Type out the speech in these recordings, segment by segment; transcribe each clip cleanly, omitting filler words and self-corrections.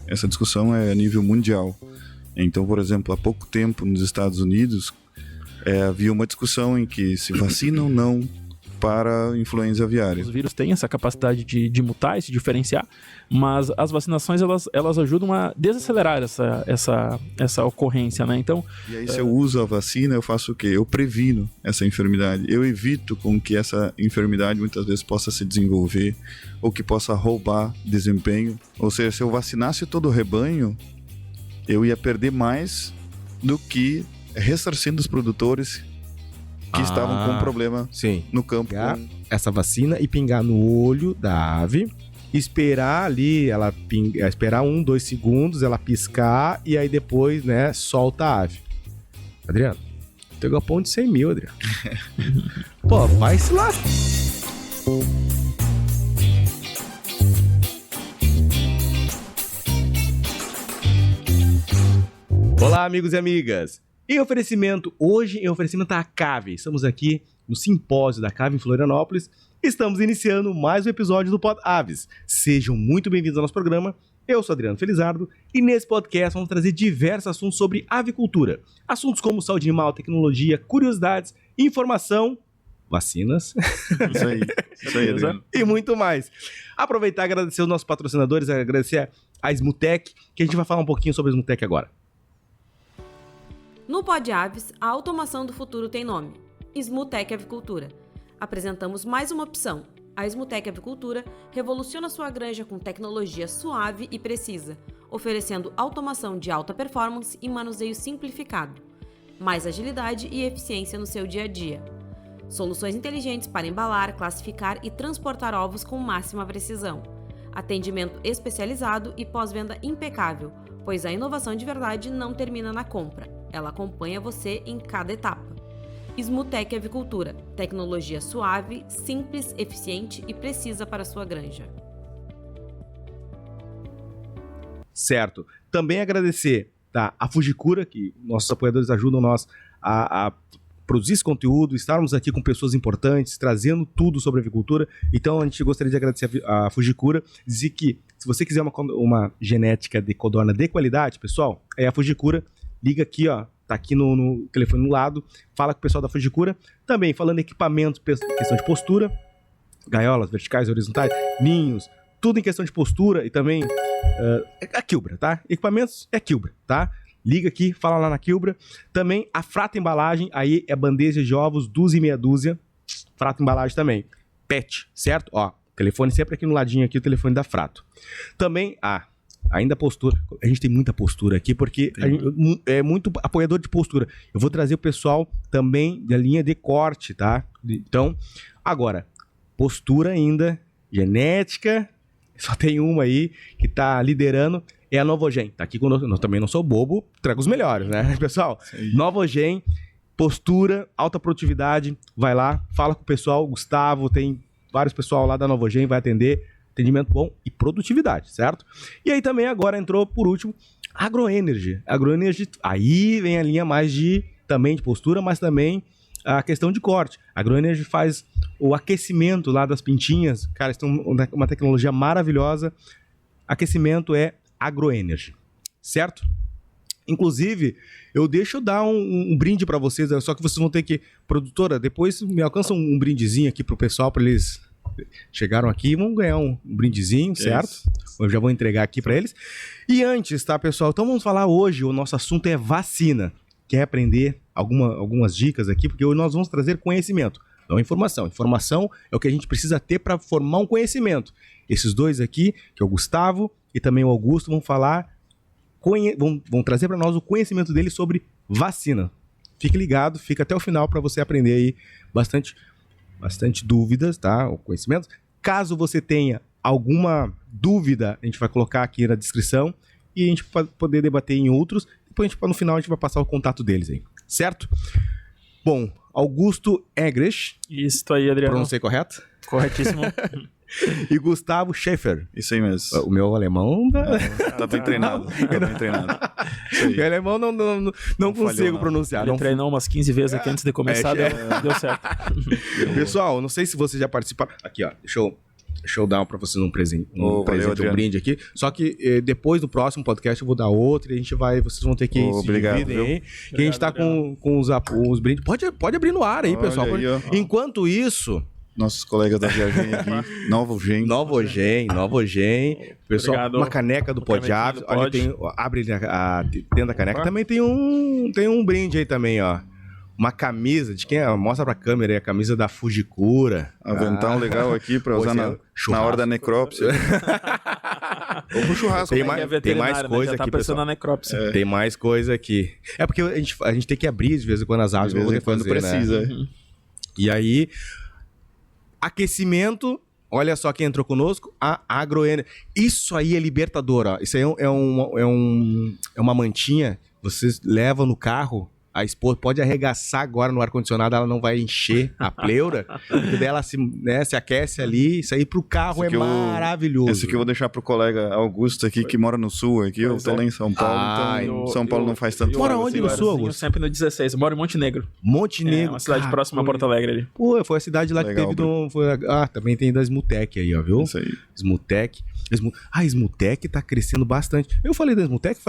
essa discussão é a nível mundial. Então, por exemplo, há pouco tempo nos Estados Unidos havia uma discussão em que se vacina ou não para influenza aviária. Os vírus têm essa capacidade de mutar e se diferenciar, mas as vacinações elas ajudam a desacelerar essa ocorrência, né? Então, e aí, se eu uso a vacina, eu faço o quê? Eu previno essa enfermidade. Eu evito com que essa enfermidade muitas vezes possa se desenvolver ou que possa roubar desempenho. Ou seja, se eu vacinasse todo o rebanho, eu ia perder mais do que ressarcindo os produtores que estavam com um problema no campo. Essa vacina e pingar no olho da ave, esperar ali, esperar 1-2 segundos, ela piscar e aí depois, né, solta a ave. Adriano, teu galpão de 100 mil, Adriano. Pô, vai se lá. Olá, amigos e amigas. Hoje em oferecimento à Cave. Estamos aqui no simpósio da Cave em Florianópolis. Estamos iniciando mais um episódio do Pod Aves. Sejam muito bem-vindos ao nosso programa. Eu sou Adriano Felizardo e nesse podcast vamos trazer diversos assuntos sobre avicultura. Assuntos como saúde animal, tecnologia, curiosidades, informação, vacinas. Isso aí, Adriano. E muito mais. Aproveitar e agradecer os nossos patrocinadores, agradecer a Smutec, que a gente vai falar um pouquinho sobre a Smutec agora. No Pod Aves, a automação do futuro tem nome: Smutec Avicultura. Apresentamos mais uma opção. A Smutec Avicultura revoluciona sua granja com tecnologia suave e precisa, oferecendo automação de alta performance e manuseio simplificado, mais agilidade e eficiência no seu dia a dia. Soluções inteligentes para embalar, classificar e transportar ovos com máxima precisão. Atendimento especializado e pós-venda impecável, pois a inovação de verdade não termina na compra. Ela acompanha você em cada etapa. Smutec Avicultura. Tecnologia suave, simples, eficiente e precisa para a sua granja. Certo. Também agradecer a Fujikura, que nossos apoiadores ajudam nós a produzir esse conteúdo, estarmos aqui com pessoas importantes, trazendo tudo sobre avicultura. Então a gente gostaria de agradecer a Fujikura, dizer que se você quiser uma genética de codorna de qualidade, pessoal, é a Fujikura. Liga aqui, ó, tá aqui no telefone no lado, fala com o pessoal da Fujikura. Também falando em equipamentos, questão de postura, gaiolas verticais, horizontais, ninhos, tudo em questão de postura e também a Quilbra, tá? Equipamentos é Quilbra, tá? Liga aqui, fala lá na Quilbra. Também a Frata Embalagem, aí é bandeja de ovos, dúzia e meia dúzia. Frata Embalagem também. PET, certo? Ó, telefone sempre aqui no ladinho aqui, o telefone da Frato. Também ainda postura. A gente tem muita postura aqui, porque a gente é muito apoiador de postura. Eu vou trazer o pessoal também da linha de corte, tá? Então, agora, postura ainda, genética, só tem uma aí que tá liderando, é a Novogen. Tá aqui conosco. Eu também não sou bobo, trago os melhores, né, pessoal? Novogen, postura, alta produtividade, vai lá, fala com o pessoal, o Gustavo, tem vários pessoal lá da Novogen, vai atender. Atendimento bom e produtividade, certo? E aí também agora entrou, por último, Agroenergy. Agroenergy, aí vem a linha mais de postura, mas também a questão de corte. Agroenergy faz o aquecimento lá das pintinhas. Cara, isso é uma tecnologia maravilhosa. Aquecimento é Agroenergy, certo? Inclusive, eu deixo dar um brinde para vocês, só que vocês vão ter que... Produtora, depois me alcança um brindezinho aqui pro pessoal, para eles... Chegaram aqui, vão ganhar um brindezinho, certo? Eu já vou entregar aqui para eles. E antes, tá, pessoal? Então vamos falar hoje, o nosso assunto é vacina. Quer aprender algumas dicas aqui? Porque hoje nós vamos trazer conhecimento, não informação. Informação é o que a gente precisa ter para formar um conhecimento. Esses dois aqui, que é o Gustavo e também o Augusto, vão falar, vão trazer para nós o conhecimento deles sobre vacina. Fique ligado, fica até o final para você aprender aí bastante dúvidas, tá? O conhecimento. Caso você tenha alguma dúvida, a gente vai colocar aqui na descrição e a gente vai poder debater em outros. Depois, no final, a gente vai passar o contato deles aí, certo? Bom, Augusto Egres. Isso aí, Adriano. Pronunciei correto? Corretíssimo. E Gustavo Schaefer. Isso aí mesmo. O meu alemão... Tá bem treinado. Tá bem treinado. Meu alemão não consigo pronunciar. Ele treinou umas 15 vezes aqui antes de começar, deu certo. Pessoal, não sei se vocês já participaram... Aqui, ó. Deixa eu Deixa eu dar pra vocês um presente, valeu, um Adriano. brinde aqui. Só que depois do próximo podcast eu vou dar outro e a gente vai, vocês vão ter que obrigado, dividem viu? aí. Que a gente tá com os brindes. Pode abrir no ar aí, Olha pessoal. aí, ó. Enquanto isso, Nossos colegas da Viagem aqui, Novo Gen. Novo Gen. Pessoal, Obrigado. uma caneca do Uma canequinha Pod. do Olha, Pod. abre dentro da caneca. Também tem um brinde aí também, ó. Uma camisa, de quem é? Mostra pra câmera aí, a camisa da Fujikura. Avental legal aqui pra usar na hora da necrópsia. Ou pro churrasco. Tem né? mais- É veterinário, mais coisa já tá aqui, pensando pessoal. na necrópsia. Tem mais coisa aqui. É porque a gente tem que abrir de vez em quando as aves De pra vez poder em quando fazer, né? precisa. E aí, aquecimento, olha só quem entrou conosco, a AgroEnergy. Isso aí é libertador, ó. Isso aí é uma mantinha, vocês levam no carro, a esposa pode arregaçar agora no ar-condicionado, ela não vai encher a pleura, porque daí ela se aquece ali, isso aí pro carro Esse aqui é eu- maravilhoso. Esse aqui eu vou deixar pro colega Augusto aqui, que mora no sul aqui. Eu Pois tô é. lá em São Paulo, então São Paulo não faz tanto Mora frio onde assim. no sul, Augusto? Sempre no 16. Eu moro em Montenegro. Montenegro. É uma cidade cara, próxima a Porto Alegre ali. Pô, foi a cidade lá que Legal, teve também tem da Smutec aí, ó, viu? Isso aí. Smutec. A Smutec tá crescendo bastante. Eu falei da Smutec,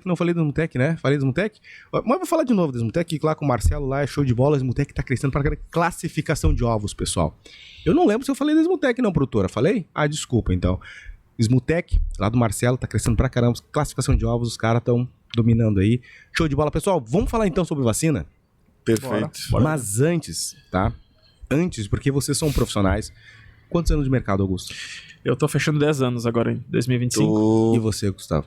não falei da Smutec, né? Falei da Smutec. Mas vou falar de novo da Smutec, que lá com o Marcelo lá é show de bola. A Smutec tá crescendo para classificação de ovos, pessoal. Eu não lembro se eu falei da Smutec não, produtora. Falei? Ah, desculpa, então. Smutec, lá do Marcelo, tá crescendo pra caramba. Classificação de ovos, os caras estão dominando aí. Show de bola, pessoal. Vamos falar então sobre vacina? Perfeito. Bora. Mas antes, tá? Antes, porque vocês são profissionais. Quantos anos de mercado, Augusto? Eu tô fechando 10 anos agora em 2025. Tô E você, Gustavo?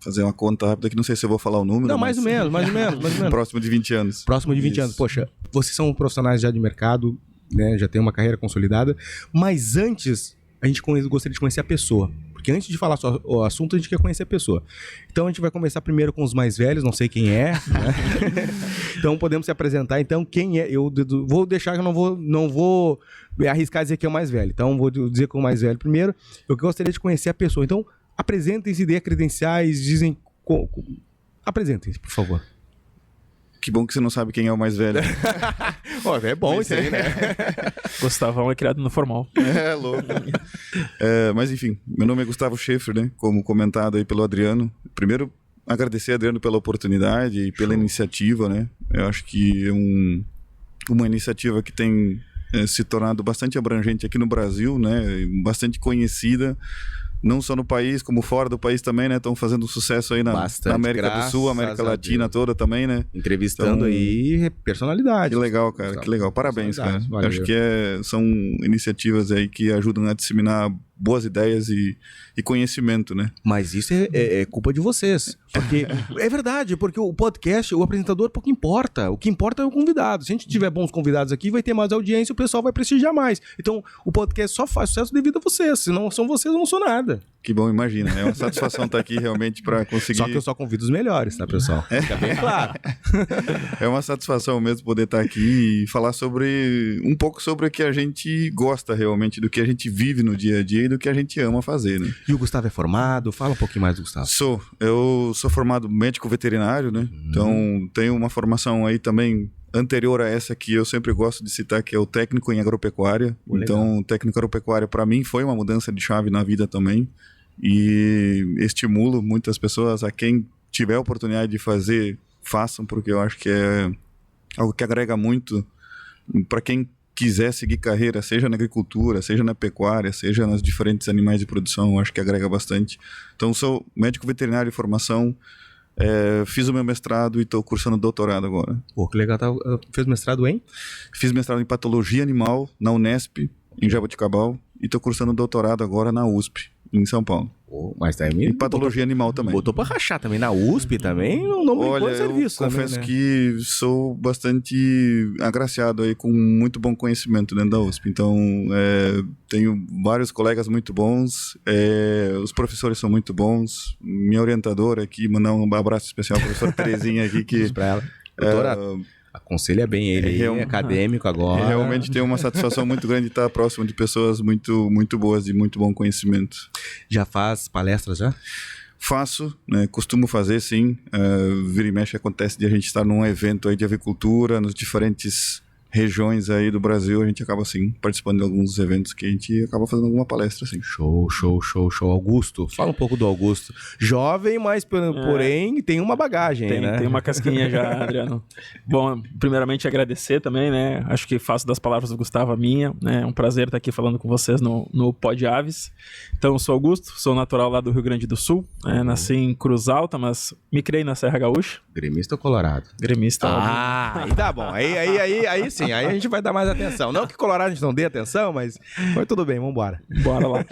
fazer uma conta rápida que não sei se eu vou falar o número. Não, mas mais ou menos. Próximo de 20 anos. Próximo de 20 Isso. anos. Poxa, vocês são profissionais já de mercado, né? Já tem uma carreira consolidada. Mas antes, a gente gostaria de conhecer a pessoa. Porque antes de falar só o assunto, a gente quer conhecer a pessoa. Então a gente vai começar primeiro com os mais velhos, não sei quem é. Né? Então podemos se apresentar. Então quem é? Eu vou deixar que eu não vou arriscar dizer que é o mais velho. Então vou dizer que é o mais velho primeiro. Eu gostaria de conhecer a pessoa. Então apresentem-se, dê credenciais, dizem... Apresentem-se, por favor. Que bom que você não sabe quem é o mais velho. É bom isso aí, né? Gustavão é criado no formal. É, louco. Mas enfim, meu nome é Gustavo Schaefer, né? Como comentado aí pelo Adriano. Primeiro, agradecer, Adriano, pela oportunidade e pela iniciativa, né? Eu acho que é uma iniciativa que tem se tornado bastante abrangente aqui no Brasil, né? Bastante conhecida. Não só no país, como fora do país também, né? Estão fazendo sucesso aí na Bastante, América do graças Sul, América a Latina Deus. toda também, né? Entrevistando Então, aí personalidade. Que legal, cara, que legal. Parabéns, cara. Valeu. Eu acho que são iniciativas aí que ajudam a disseminar boas ideias e conhecimento, né? Mas isso é culpa de vocês. Porque é verdade, porque o podcast, o apresentador, pouco importa. O que importa é o convidado. Se a gente tiver bons convidados aqui, vai ter mais audiência, o pessoal vai prestigiar mais. Então, o podcast só faz sucesso devido a vocês. Se não são vocês, eu não sou nada. Que bom, imagina. É uma satisfação estar aqui realmente para conseguir. Só que eu só convido os melhores, tá, pessoal? Fica bem claro. É uma satisfação mesmo poder estar aqui e falar um pouco sobre o que a gente gosta realmente, do que a gente vive no dia a dia e do que a gente ama fazer, né? E o Gustavo é formado? Fala um pouquinho mais do Gustavo. Eu sou formado médico veterinário, né? Então tenho uma formação aí também anterior a essa que eu sempre gosto de citar, que é o técnico em agropecuária. Então, técnico agropecuária para mim foi uma mudança de chave na vida também. E estimulo muitas pessoas, a quem tiver a oportunidade de fazer, façam, porque eu acho que é algo que agrega muito para quem quiser seguir carreira, seja na agricultura, seja na pecuária, seja nos diferentes animais de produção, eu acho que agrega bastante. Então, sou médico veterinário de formação, fiz o meu mestrado e estou cursando doutorado agora. Pô, que legal. Fez mestrado em? Fiz mestrado em patologia animal na Unesp, em Jaboticabal, e estou cursando doutorado agora na USP, em São Paulo. Pô, mas daí Em patologia animal também. Botou pra rachar também. Na USP também, não brincou Olha, de serviço. eu confesso também, né? que sou bastante agraciado aí com muito bom conhecimento dentro da USP. Então, tenho vários colegas muito bons, os professores são muito bons. Minha orientadora aqui, mandar um abraço especial à professora Terezinha aqui, que Pra ela. Doutora, aconselha bem ele, acadêmico agora. realmente tenho uma satisfação muito grande de estar próximo de pessoas muito, muito boas, de muito bom conhecimento. Já faz palestras já? Faço, né, costumo fazer sim. Vira e mexe acontece de a gente estar num evento aí de avicultura, nos diferentes regiões aí do Brasil, a gente acaba, assim, participando de alguns eventos que a gente acaba fazendo alguma palestra, assim. Show. Augusto, fala um pouco do Augusto. Jovem, mas porém tem uma bagagem, né? Tem uma casquinha já, Adriano. Bom, primeiramente agradecer também, né? Acho que faço das palavras do Gustavo a minha, né? É um prazer estar aqui falando com vocês no Pod Aves. Então, eu sou Augusto, sou natural lá do Rio Grande do Sul, nasci em Cruz Alta, mas me criei na Serra Gaúcha. Gremista ou colorado? Gremista. Aí tá bom. Aí sim, aí a gente vai dar mais atenção. Não que Colorado a gente não dê atenção, mas tudo bem, vambora. Bora lá.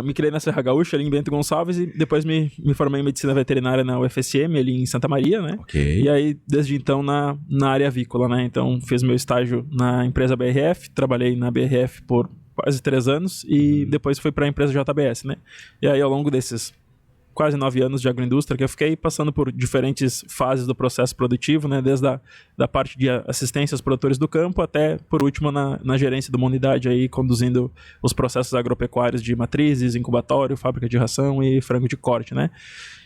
Me criei na Serra Gaúcha, ali em Bento Gonçalves, e depois me formei em Medicina Veterinária na UFSM, ali em Santa Maria, né? Ok. E aí, desde então, na área avícola, né? Então, fiz meu estágio na empresa BRF, trabalhei na BRF por quase 3 anos, e depois fui para a empresa JBS, né? E aí, ao longo desses quase 9 anos de agroindústria, que eu fiquei passando por diferentes fases do processo produtivo, né? Desde da parte de assistência aos produtores do campo até, por último, na gerência de uma unidade aí, conduzindo os processos agropecuários de matrizes, incubatório, fábrica de ração e frango de corte, né?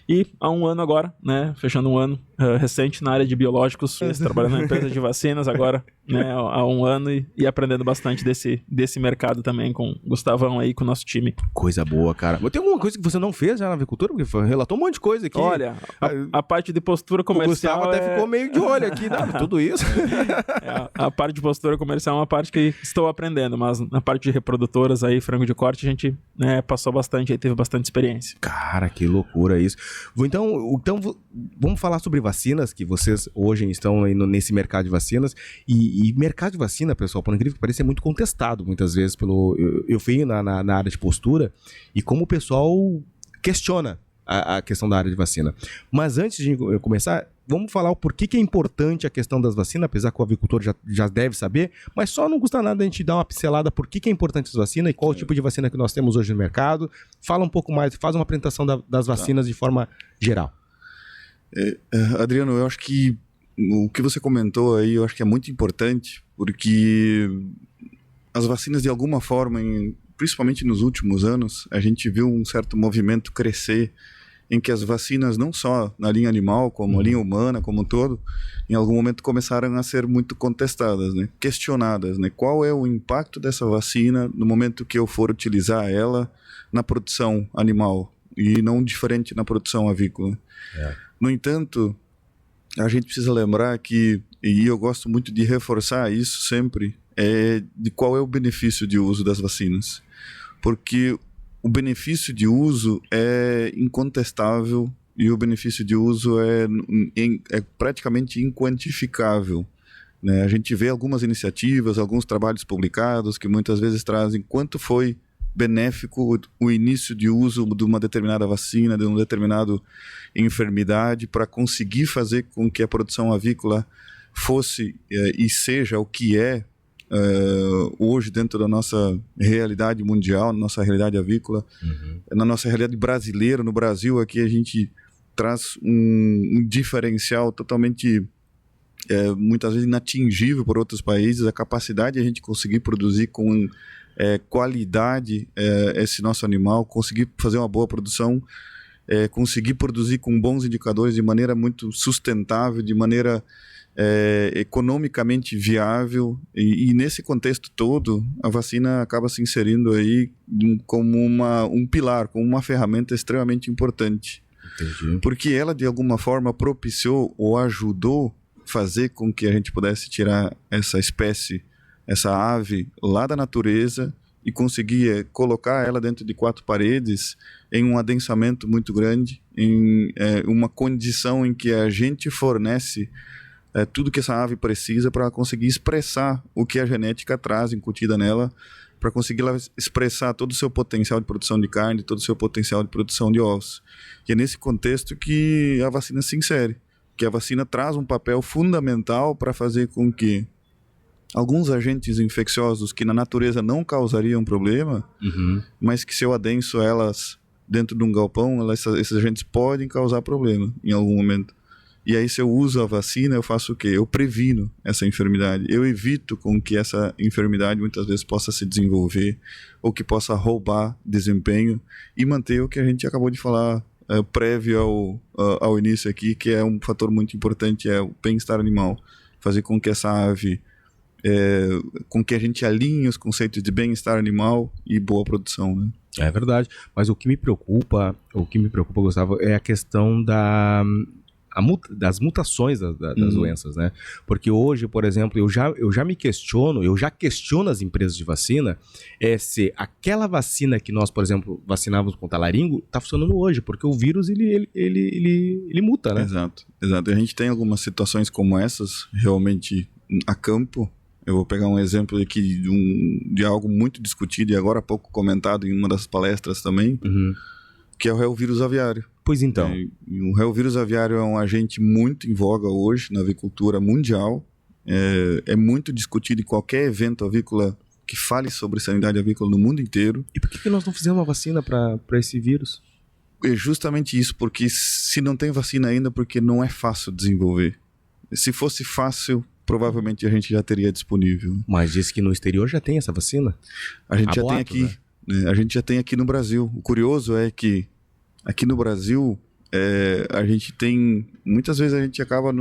E há um ano agora, né, fechando um ano recente na área de biológicos, trabalhando na empresa de vacinas agora, né, há um ano e aprendendo bastante desse mercado também com o Gustavão aí, com o nosso time. Coisa boa, cara. Mas tem alguma coisa que você não fez já na avicultura? Porque relatou um monte de coisa aqui. Olha, a parte de postura comercial... O Gustavo até ficou meio de olho aqui, tudo isso. A parte de postura comercial é uma parte que estou aprendendo, mas na parte de reprodutoras aí, frango de corte, a gente passou bastante, aí teve bastante experiência. Cara, que loucura isso. Então vamos falar sobre vacinas, que vocês hoje estão aí nesse mercado de vacinas. E mercado de vacina, pessoal, por incrível que pareça, é muito contestado muitas vezes. Eu fui na área de postura e como o pessoal questiona a questão da área de vacina. Mas antes de começar, vamos falar o porquê que é importante a questão das vacinas, apesar que o avicultor já deve saber, mas só não custa nada a gente dar uma pincelada por que é importante as vacinas e qual o tipo de vacina que nós temos hoje no mercado. Fala um pouco mais, faz uma apresentação das vacinas de forma geral. Adriano, eu acho que o que você comentou aí, eu acho que é muito importante, porque as vacinas, de alguma forma, principalmente nos últimos anos, a gente viu um certo movimento crescer em que as vacinas, não só na linha animal, como a linha humana, como um todo, em algum momento começaram a ser muito contestadas, né? Questionadas, né? Qual é o impacto dessa vacina no momento que eu for utilizar ela na produção animal e não diferente na produção avícola. No entanto, a gente precisa lembrar que, e eu gosto muito de reforçar isso sempre, de qual é o benefício de uso das vacinas. Porque o benefício de uso é incontestável e o benefício de uso é praticamente inquantificável, né? A gente vê algumas iniciativas, alguns trabalhos publicados que muitas vezes trazem quanto foi benéfico o início de uso de uma determinada vacina, de uma determinada enfermidade, para conseguir fazer com que a produção avícola fosse e seja o que é hoje dentro da nossa realidade mundial, na nossa realidade avícola, na nossa realidade brasileira. No Brasil aqui a gente traz um diferencial totalmente muitas vezes inatingível por outros países, a capacidade de a gente conseguir produzir com qualidade esse nosso animal, conseguir fazer uma boa produção, conseguir produzir com bons indicadores de maneira muito sustentável, de maneira economicamente viável, e nesse contexto todo a vacina acaba se inserindo aí como um pilar, como uma ferramenta extremamente importante. Entendi. Porque ela de alguma forma propiciou ou ajudou fazer com que a gente pudesse tirar essa espécie, essa ave lá da natureza e conseguir colocar ela dentro de 4 paredes em um adensamento muito grande, em uma condição em que a gente fornece tudo que essa ave precisa para conseguir expressar o que a genética traz incutida nela, para conseguir expressar todo o seu potencial de produção de carne, todo o seu potencial de produção de ovos. E é nesse contexto que a vacina se insere, que a vacina traz um papel fundamental para fazer com que alguns agentes infecciosos que na natureza não causariam problema, mas que se eu adenso elas dentro de um galpão, esses agentes podem causar problema em algum momento. E aí, se eu uso a vacina, eu faço o quê? Eu previno essa enfermidade. Eu evito com que essa enfermidade muitas vezes possa se desenvolver ou que possa roubar desempenho e manter o que a gente acabou de falar prévio ao início aqui, que é um fator muito importante, é o bem-estar animal. Fazer com que essa ave com que a gente alinhe os conceitos de bem-estar animal e boa produção, né? É verdade, mas o que me preocupa, Gustavo, é a questão das mutações das doenças, né? Porque hoje, por exemplo, eu já questiono as empresas de vacina se aquela vacina que nós, por exemplo, vacinávamos contra laringo, está funcionando hoje, porque o vírus, ele muta, né? Exato. A gente tem algumas situações como essas, realmente, a campo. Eu vou pegar um exemplo aqui de algo muito discutido e agora há pouco comentado em uma das palestras também, que é o reovírus aviário. Pois então. O reovírus aviário é um agente muito em voga hoje na avicultura mundial. É muito discutido em qualquer evento avícola que fale sobre sanidade avícola no mundo inteiro. E por que nós não fizemos uma vacina para esse vírus? É justamente isso, porque se não tem vacina ainda, porque não é fácil desenvolver. Se fosse fácil, provavelmente a gente já teria disponível. Mas disse que no exterior já tem essa vacina? A gente já tem aqui. Né? A gente já tem aqui no Brasil. O curioso é que aqui no Brasil, a gente tem... Muitas vezes a gente acaba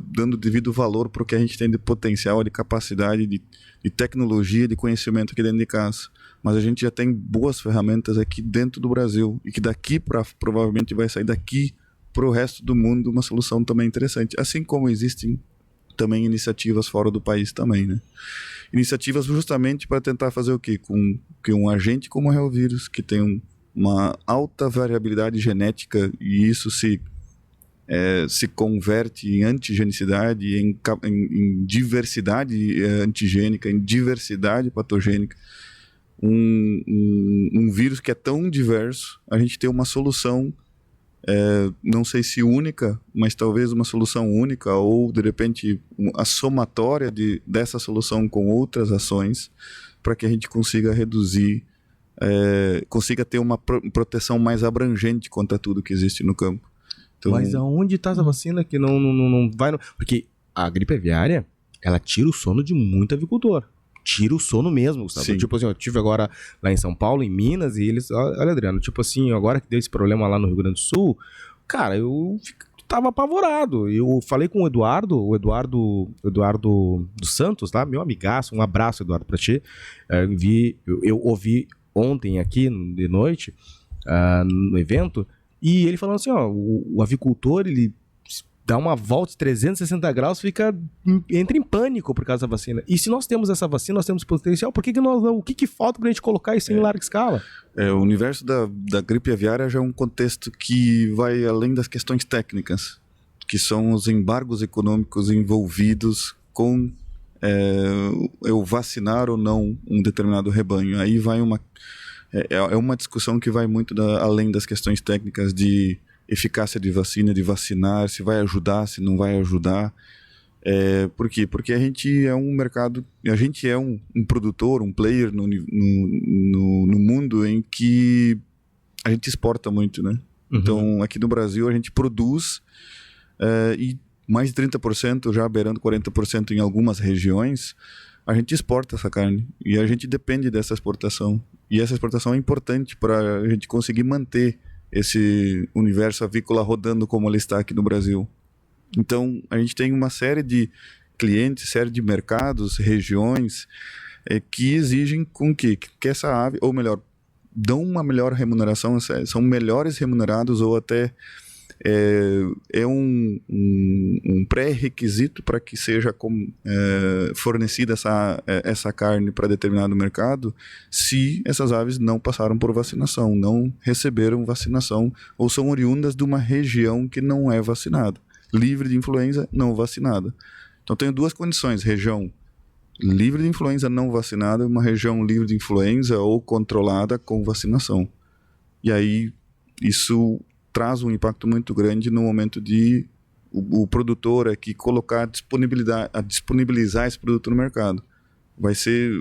dando devido valor para o que a gente tem de potencial, de capacidade, de tecnologia, de conhecimento aqui dentro de casa. Mas a gente já tem boas ferramentas aqui dentro do Brasil e que daqui provavelmente vai sair daqui para o resto do mundo uma solução também interessante. Assim como existem também iniciativas fora do país também, né? Iniciativas justamente para tentar fazer o quê? Com que um agente como o reovírus, que tem uma alta variabilidade genética e isso se converte em antigenicidade, em diversidade antigênica, em diversidade patogênica. Um vírus que é tão diverso, a gente tem uma solução, não sei se única, mas talvez uma solução única ou, de repente, a somatória dessa solução com outras ações para que a gente consiga reduzir, consiga ter uma proteção mais abrangente contra tudo que existe no campo. Então, mas aonde está essa vacina que não vai... Porque a gripe aviária, ela tira o sono de muito avicultor. Tira o sono mesmo, Gustavo. Sim. Tipo assim, eu estive agora lá em São Paulo, em Minas, e eles... Olha, Adriano, tipo assim, agora que deu esse problema lá no Rio Grande do Sul, cara, eu tava apavorado. Eu falei com o Eduardo dos Santos, tá? Meu amigaço, um abraço, Eduardo, pra ti. Eu ouvi ontem aqui, de noite, no evento, e ele falando assim, ó, o avicultor, ele dá uma volta de 360 graus, entra em pânico por causa da vacina. E se nós temos essa vacina, nós temos potencial, por que nós não? O que falta pra gente colocar isso em larga escala? O universo da gripe aviária já é um contexto que vai além das questões técnicas, que são os embargos econômicos envolvidos com eu vacinar ou não um determinado rebanho. Aí vai uma discussão que vai muito além das questões técnicas de eficácia de vacina, de vacinar, se vai ajudar, se não vai ajudar. Por quê? Porque a gente é um mercado, a gente é um produtor, um player no mundo em que a gente exporta muito, né? Uhum. Então, aqui no Brasil, a gente produz e mais de 30%, já beirando 40% em algumas regiões, a gente exporta essa carne. E a gente depende dessa exportação. E essa exportação é importante para a gente conseguir manter esse universo avícola rodando como ele está aqui no Brasil. Então, a gente tem uma série de clientes, série de mercados, regiões que exigem com que essa ave, ou melhor, dão uma melhor remuneração, são melhores remunerados ou até um pré-requisito para que seja fornecida essa carne para determinado mercado, se essas aves não passaram por vacinação, não receberam vacinação ou são oriundas de uma região que não é vacinada, livre de influenza, não vacinada. Então tem duas condições: região livre de influenza não vacinada e uma região livre de influenza ou controlada com vacinação. E aí isso traz um impacto muito grande no momento de o produtor aqui colocar disponibilizar esse produto no mercado. Vai ser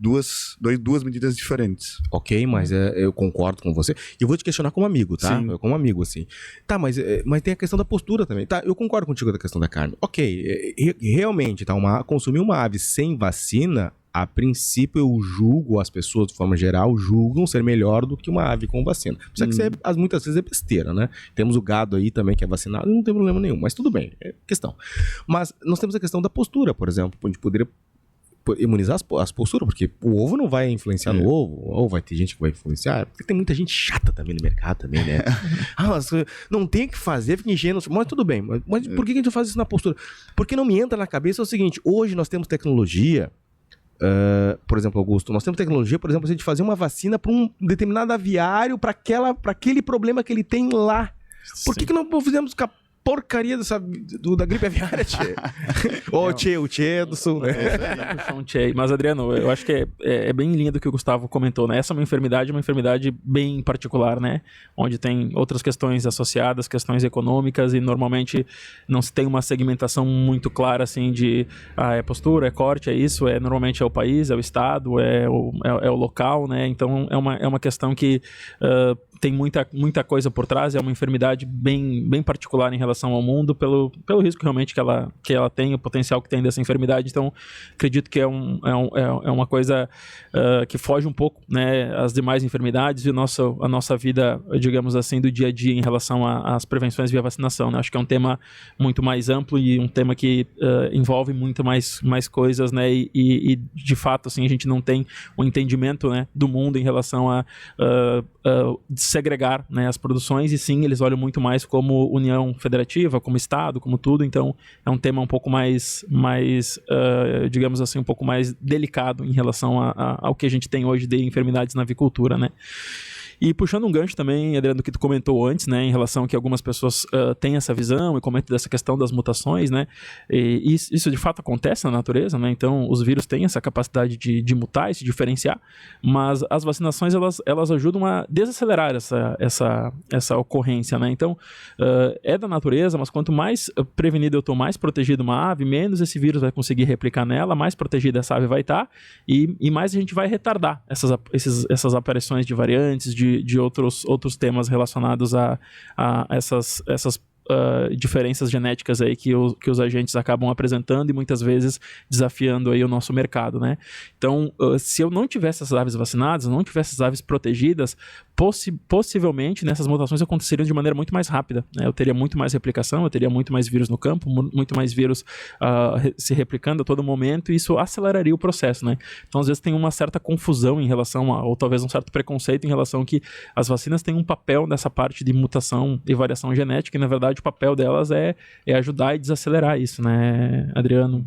duas medidas diferentes. Ok, mas eu concordo com você. E eu vou te questionar como amigo, tá? Sim. Como amigo, assim. Tá, mas tem a questão da postura também. Tá, eu concordo contigo da questão da carne. Ok, realmente, tá, consumir uma ave sem vacina a princípio eu julgo, as pessoas de forma geral julgam ser melhor do que uma ave com vacina. Apesar que isso muitas vezes é besteira, né? Temos o gado aí também que é vacinado, não tem problema nenhum, mas tudo bem, é questão. Mas nós temos a questão da postura, por exemplo, a gente poderia imunizar as posturas, porque o ovo não vai influenciar no ovo, ou vai ter gente que vai influenciar, porque tem muita gente chata também no mercado também, né? Mas não tem o que fazer, fica enchendo, mas tudo bem, mas por que a gente faz isso na postura? Porque não me entra na cabeça o seguinte, hoje nós temos tecnologia, por exemplo, Augusto, nós temos tecnologia, por exemplo, a gente fazer uma vacina para um determinado aviário, para aquele problema que ele tem lá. Por que não fizemos com a porcaria da gripe aviária, tchê? O tchê é do sul, né? Mas, Adriano, eu acho que é bem em linha do que o Gustavo comentou, né? Essa é uma enfermidade bem particular, né? Onde tem outras questões associadas, questões econômicas, e normalmente não se tem uma segmentação muito clara, assim, de é postura, é corte, é isso, normalmente é o país, é o estado, é o local, né? Então, é uma questão que tem muita coisa por trás, é uma enfermidade bem particular em relação ao mundo, pelo risco realmente que ela tem, o potencial que tem dessa enfermidade. Então, acredito que é uma coisa que foge um pouco, né, às demais enfermidades e a nossa vida, digamos assim, do dia a dia em relação às prevenções via vacinação, né? Acho que é um tema muito mais amplo e um tema que envolve muito mais coisas, né? E de fato, assim, a gente não tem um entendimento, né, do mundo em relação a segregar, né, as produções, e sim, eles olham muito mais como União Federativa, como Estado, como tudo. Então é um tema um pouco mais digamos assim, um pouco mais delicado em relação ao que a gente tem hoje de enfermidades na avicultura, né? E puxando um gancho também, Adriano, do que tu comentou antes, né, em relação a que algumas pessoas têm essa visão e comentam dessa questão das mutações, né, e isso de fato acontece na natureza, né, então os vírus têm essa capacidade de mutar e se diferenciar, mas as vacinações, elas ajudam a desacelerar essa ocorrência, né, então é da natureza, mas quanto mais prevenido eu estou, mais protegido uma ave, menos esse vírus vai conseguir replicar nela, mais protegida essa ave vai estar, e mais a gente vai retardar essas aparições de variantes, de outros temas relacionados a essas diferenças genéticas aí que os agentes acabam apresentando e muitas vezes desafiando aí o nosso mercado, né? Então, se eu não tivesse essas aves vacinadas, não tivesse essas aves protegidas, possivelmente nessas mutações aconteceriam de maneira muito mais rápida, né? Eu teria muito mais replicação, eu teria muito mais vírus no campo, muito mais vírus se replicando a todo momento, e isso aceleraria o processo, né? Então, às vezes tem uma certa confusão em relação ou talvez um certo preconceito em relação que as vacinas têm um papel nessa parte de mutação e variação genética, e na verdade o papel delas é ajudar e desacelerar isso, né, Adriano?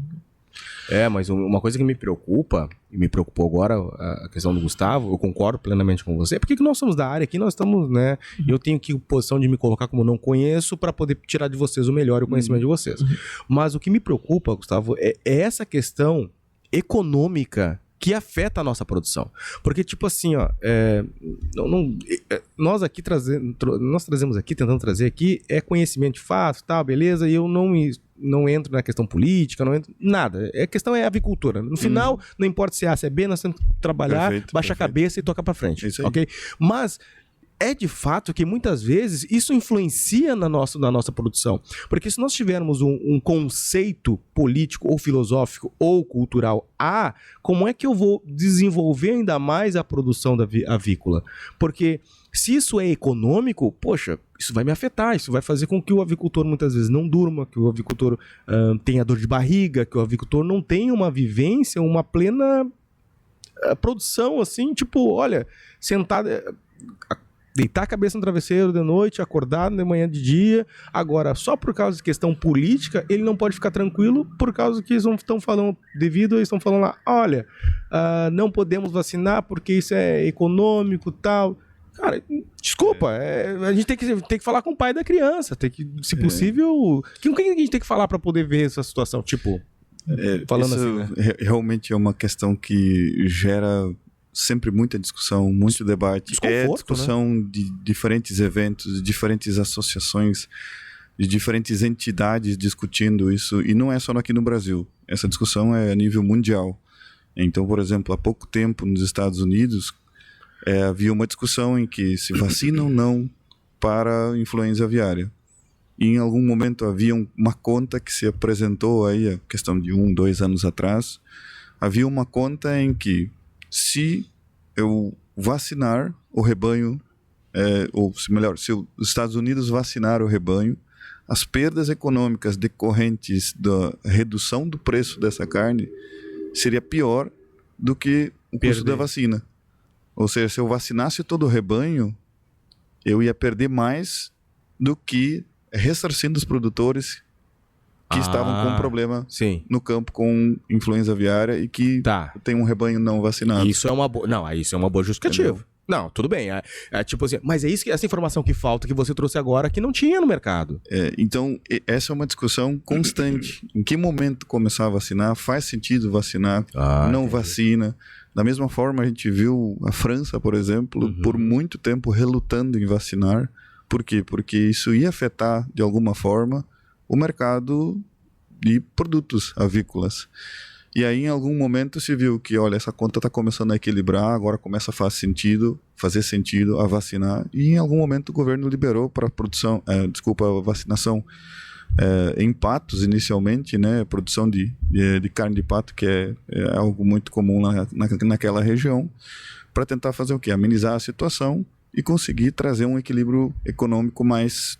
Mas uma coisa que me preocupa, e me preocupou agora, a questão do Gustavo, eu concordo plenamente com você, porque nós somos da área aqui, nós estamos, né, eu tenho aqui a posição de me colocar como não conheço para poder tirar de vocês o melhor e o conhecimento de vocês. Mas o que me preocupa, Gustavo, é essa questão econômica que afeta a nossa produção. Porque, tipo assim, ó, nós aqui trazemos aqui, tentando trazer aqui, conhecimento de fato, tal, beleza, e eu não entro na questão política, não entro nada. A questão é a avicultura. No final, não importa se é A, se é B, nós temos que trabalhar, baixar a cabeça e tocar pra frente, ok? Mas é de fato que muitas vezes isso influencia na nossa produção. Porque se nós tivermos um conceito político ou filosófico ou cultural como é que eu vou desenvolver ainda mais a produção da avícola? Porque se isso é econômico, poxa, isso vai me afetar, isso vai fazer com que o avicultor muitas vezes não durma, que o avicultor tenha dor de barriga, que o avicultor não tenha uma vivência, uma plena produção, assim, tipo, olha, sentado... deitar a cabeça no travesseiro de noite, acordar de manhã de dia. Agora, só por causa de questão política, ele não pode ficar tranquilo por causa que eles estão falando, eles estão falando lá, olha, não podemos vacinar porque isso é econômico e tal. Cara, desculpa, a gente tem que falar com o pai da criança, tem que, se possível... Com quem a gente tem que falar para poder ver essa situação? Tipo, falando assim, né? Realmente é uma questão que gera sempre muita discussão, muito debate. É discussão, né, de diferentes eventos, de diferentes associações, de diferentes entidades discutindo isso, e não é só aqui no Brasil. Essa discussão é a nível mundial. Então, por exemplo, há pouco tempo nos Estados Unidos havia uma discussão em que se vacina ou não para a influenza aviária. E em algum momento havia uma conta que se apresentou aí, a questão de 2 anos atrás, havia uma conta em que, se eu vacinar o rebanho, se os Estados Unidos vacinar o rebanho, as perdas econômicas decorrentes da redução do preço dessa carne seria pior do que o custo da vacina. Ou seja, se eu vacinasse todo o rebanho, eu ia perder mais do que ressarcindo os produtores que estavam com problema no campo com influenza aviária e que tem um rebanho não vacinado. Isso é uma boa... Não, isso é uma boa justificativa. Entendeu? Não, tudo bem. É tipo assim, mas é isso essa informação que falta, que você trouxe agora, que não tinha no mercado. Então, essa é uma discussão constante. Em que momento começar a vacinar? Faz sentido vacinar? Não vacina? Da mesma forma, a gente viu a França, por exemplo, por muito tempo relutando em vacinar. Por quê? Porque isso ia afetar, de alguma forma, o mercado de produtos avícolas. E aí, em algum momento, se viu que, olha, essa conta está começando a equilibrar, agora começa a fazer sentido a vacinar. E em algum momento o governo liberou para a vacinação em patos inicialmente, né? Produção de carne de pato, que é algo muito comum naquela região, para tentar fazer o quê? Amenizar a situação e conseguir trazer um equilíbrio econômico mais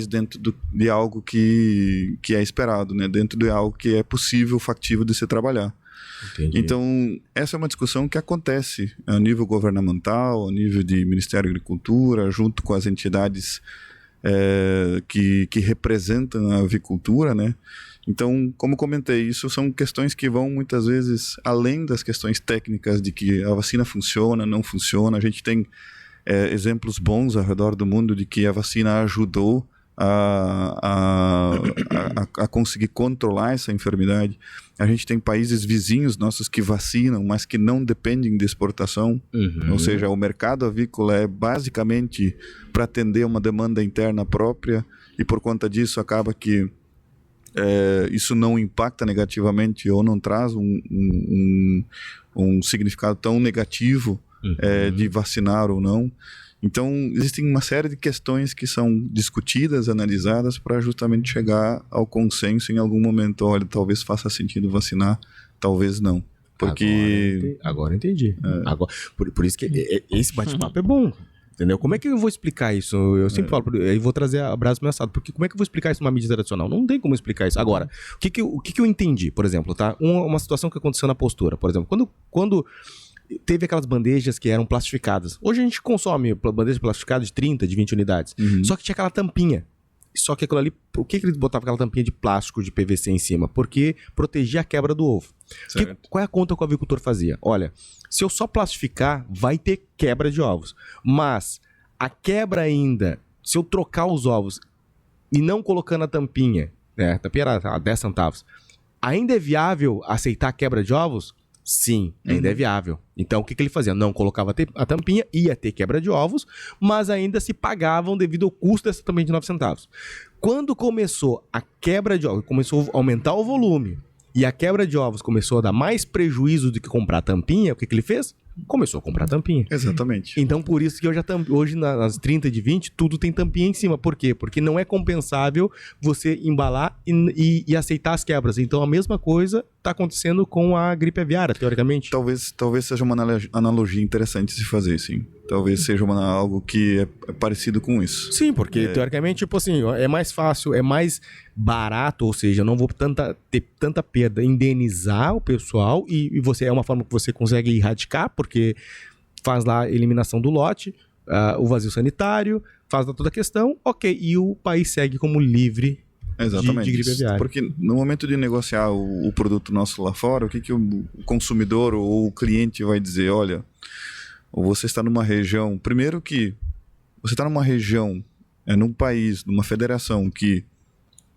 dentro de algo que é esperado, né? Dentro de algo que é possível, factível de se trabalhar. Entendi. Então, essa é uma discussão que acontece a nível governamental, a nível de Ministério da Agricultura, junto com as entidades que representam a avicultura, né? Então, como comentei, isso são questões que vão muitas vezes além das questões técnicas de que a vacina funciona, não funciona. A gente tem exemplos bons ao redor do mundo de que a vacina ajudou a conseguir controlar essa enfermidade. A gente tem países vizinhos nossos que vacinam, mas que não dependem de exportação. Ou seja, o mercado avícola é basicamente para atender uma demanda interna própria, e por conta disso acaba que isso não impacta negativamente ou não traz um significado tão negativo de vacinar ou não. Então, existem uma série de questões que são discutidas, analisadas, para justamente chegar ao consenso em algum momento. Olha, talvez faça sentido vacinar, talvez não. Porque... Agora entendi. Agora, por isso que esse bate-papo é bom. Entendeu? Como é que eu vou explicar isso? Eu sempre falo, eu vou trazer a brasa no meu assado, porque como é que eu vou explicar isso numa mídia tradicional? Não tem como explicar isso. Agora, o que eu entendi, por exemplo, tá? Uma situação que aconteceu na postura, por exemplo, quando teve aquelas bandejas que eram plastificadas. Hoje a gente consome bandeja plastificada de 30, de 20 unidades. Só que tinha aquela tampinha. Só que aquilo ali, por que eles botavam aquela tampinha de plástico, de PVC em cima? Porque protegia a quebra do ovo. Qual é a conta que o avicultor fazia? Olha, se eu só plastificar, vai ter quebra de ovos. Mas a quebra ainda, se eu trocar os ovos e não colocando a tampinha, a tampinha era 10 centavos, ainda é viável aceitar a quebra de ovos? Sim, ainda é viável. Então, o que ele fazia? Não colocava a tampinha, ia ter quebra de ovos, mas ainda se pagavam devido ao custo dessa tampinha de 9 centavos. Quando começou a quebra de ovos, começou a aumentar o volume, e a quebra de ovos começou a dar mais prejuízo do que comprar a tampinha, o que ele fez? Começou a comprar tampinha. Exatamente. Então, por isso que hoje nas 30 de 20, tudo tem tampinha em cima. Por quê? Porque não é compensável você embalar e aceitar as quebras. Então, a mesma coisa está acontecendo com a gripe aviária, teoricamente. Talvez seja uma analogia interessante de se fazer, sim. Talvez seja algo que é parecido com isso. Sim, porque teoricamente, tipo assim, é mais fácil, é mais barato, ou seja, eu não vou ter tanta perda, indenizar o pessoal e é uma forma que você consegue erradicar, porque faz lá a eliminação do lote, o vazio sanitário, faz lá toda a questão, ok, e o país segue como livre. Exatamente. De gripe aviária. Porque no momento de negociar o produto nosso lá fora, o que o consumidor ou o cliente vai dizer? Olha, você está numa região... Primeiro que você está numa região, num país, numa federação que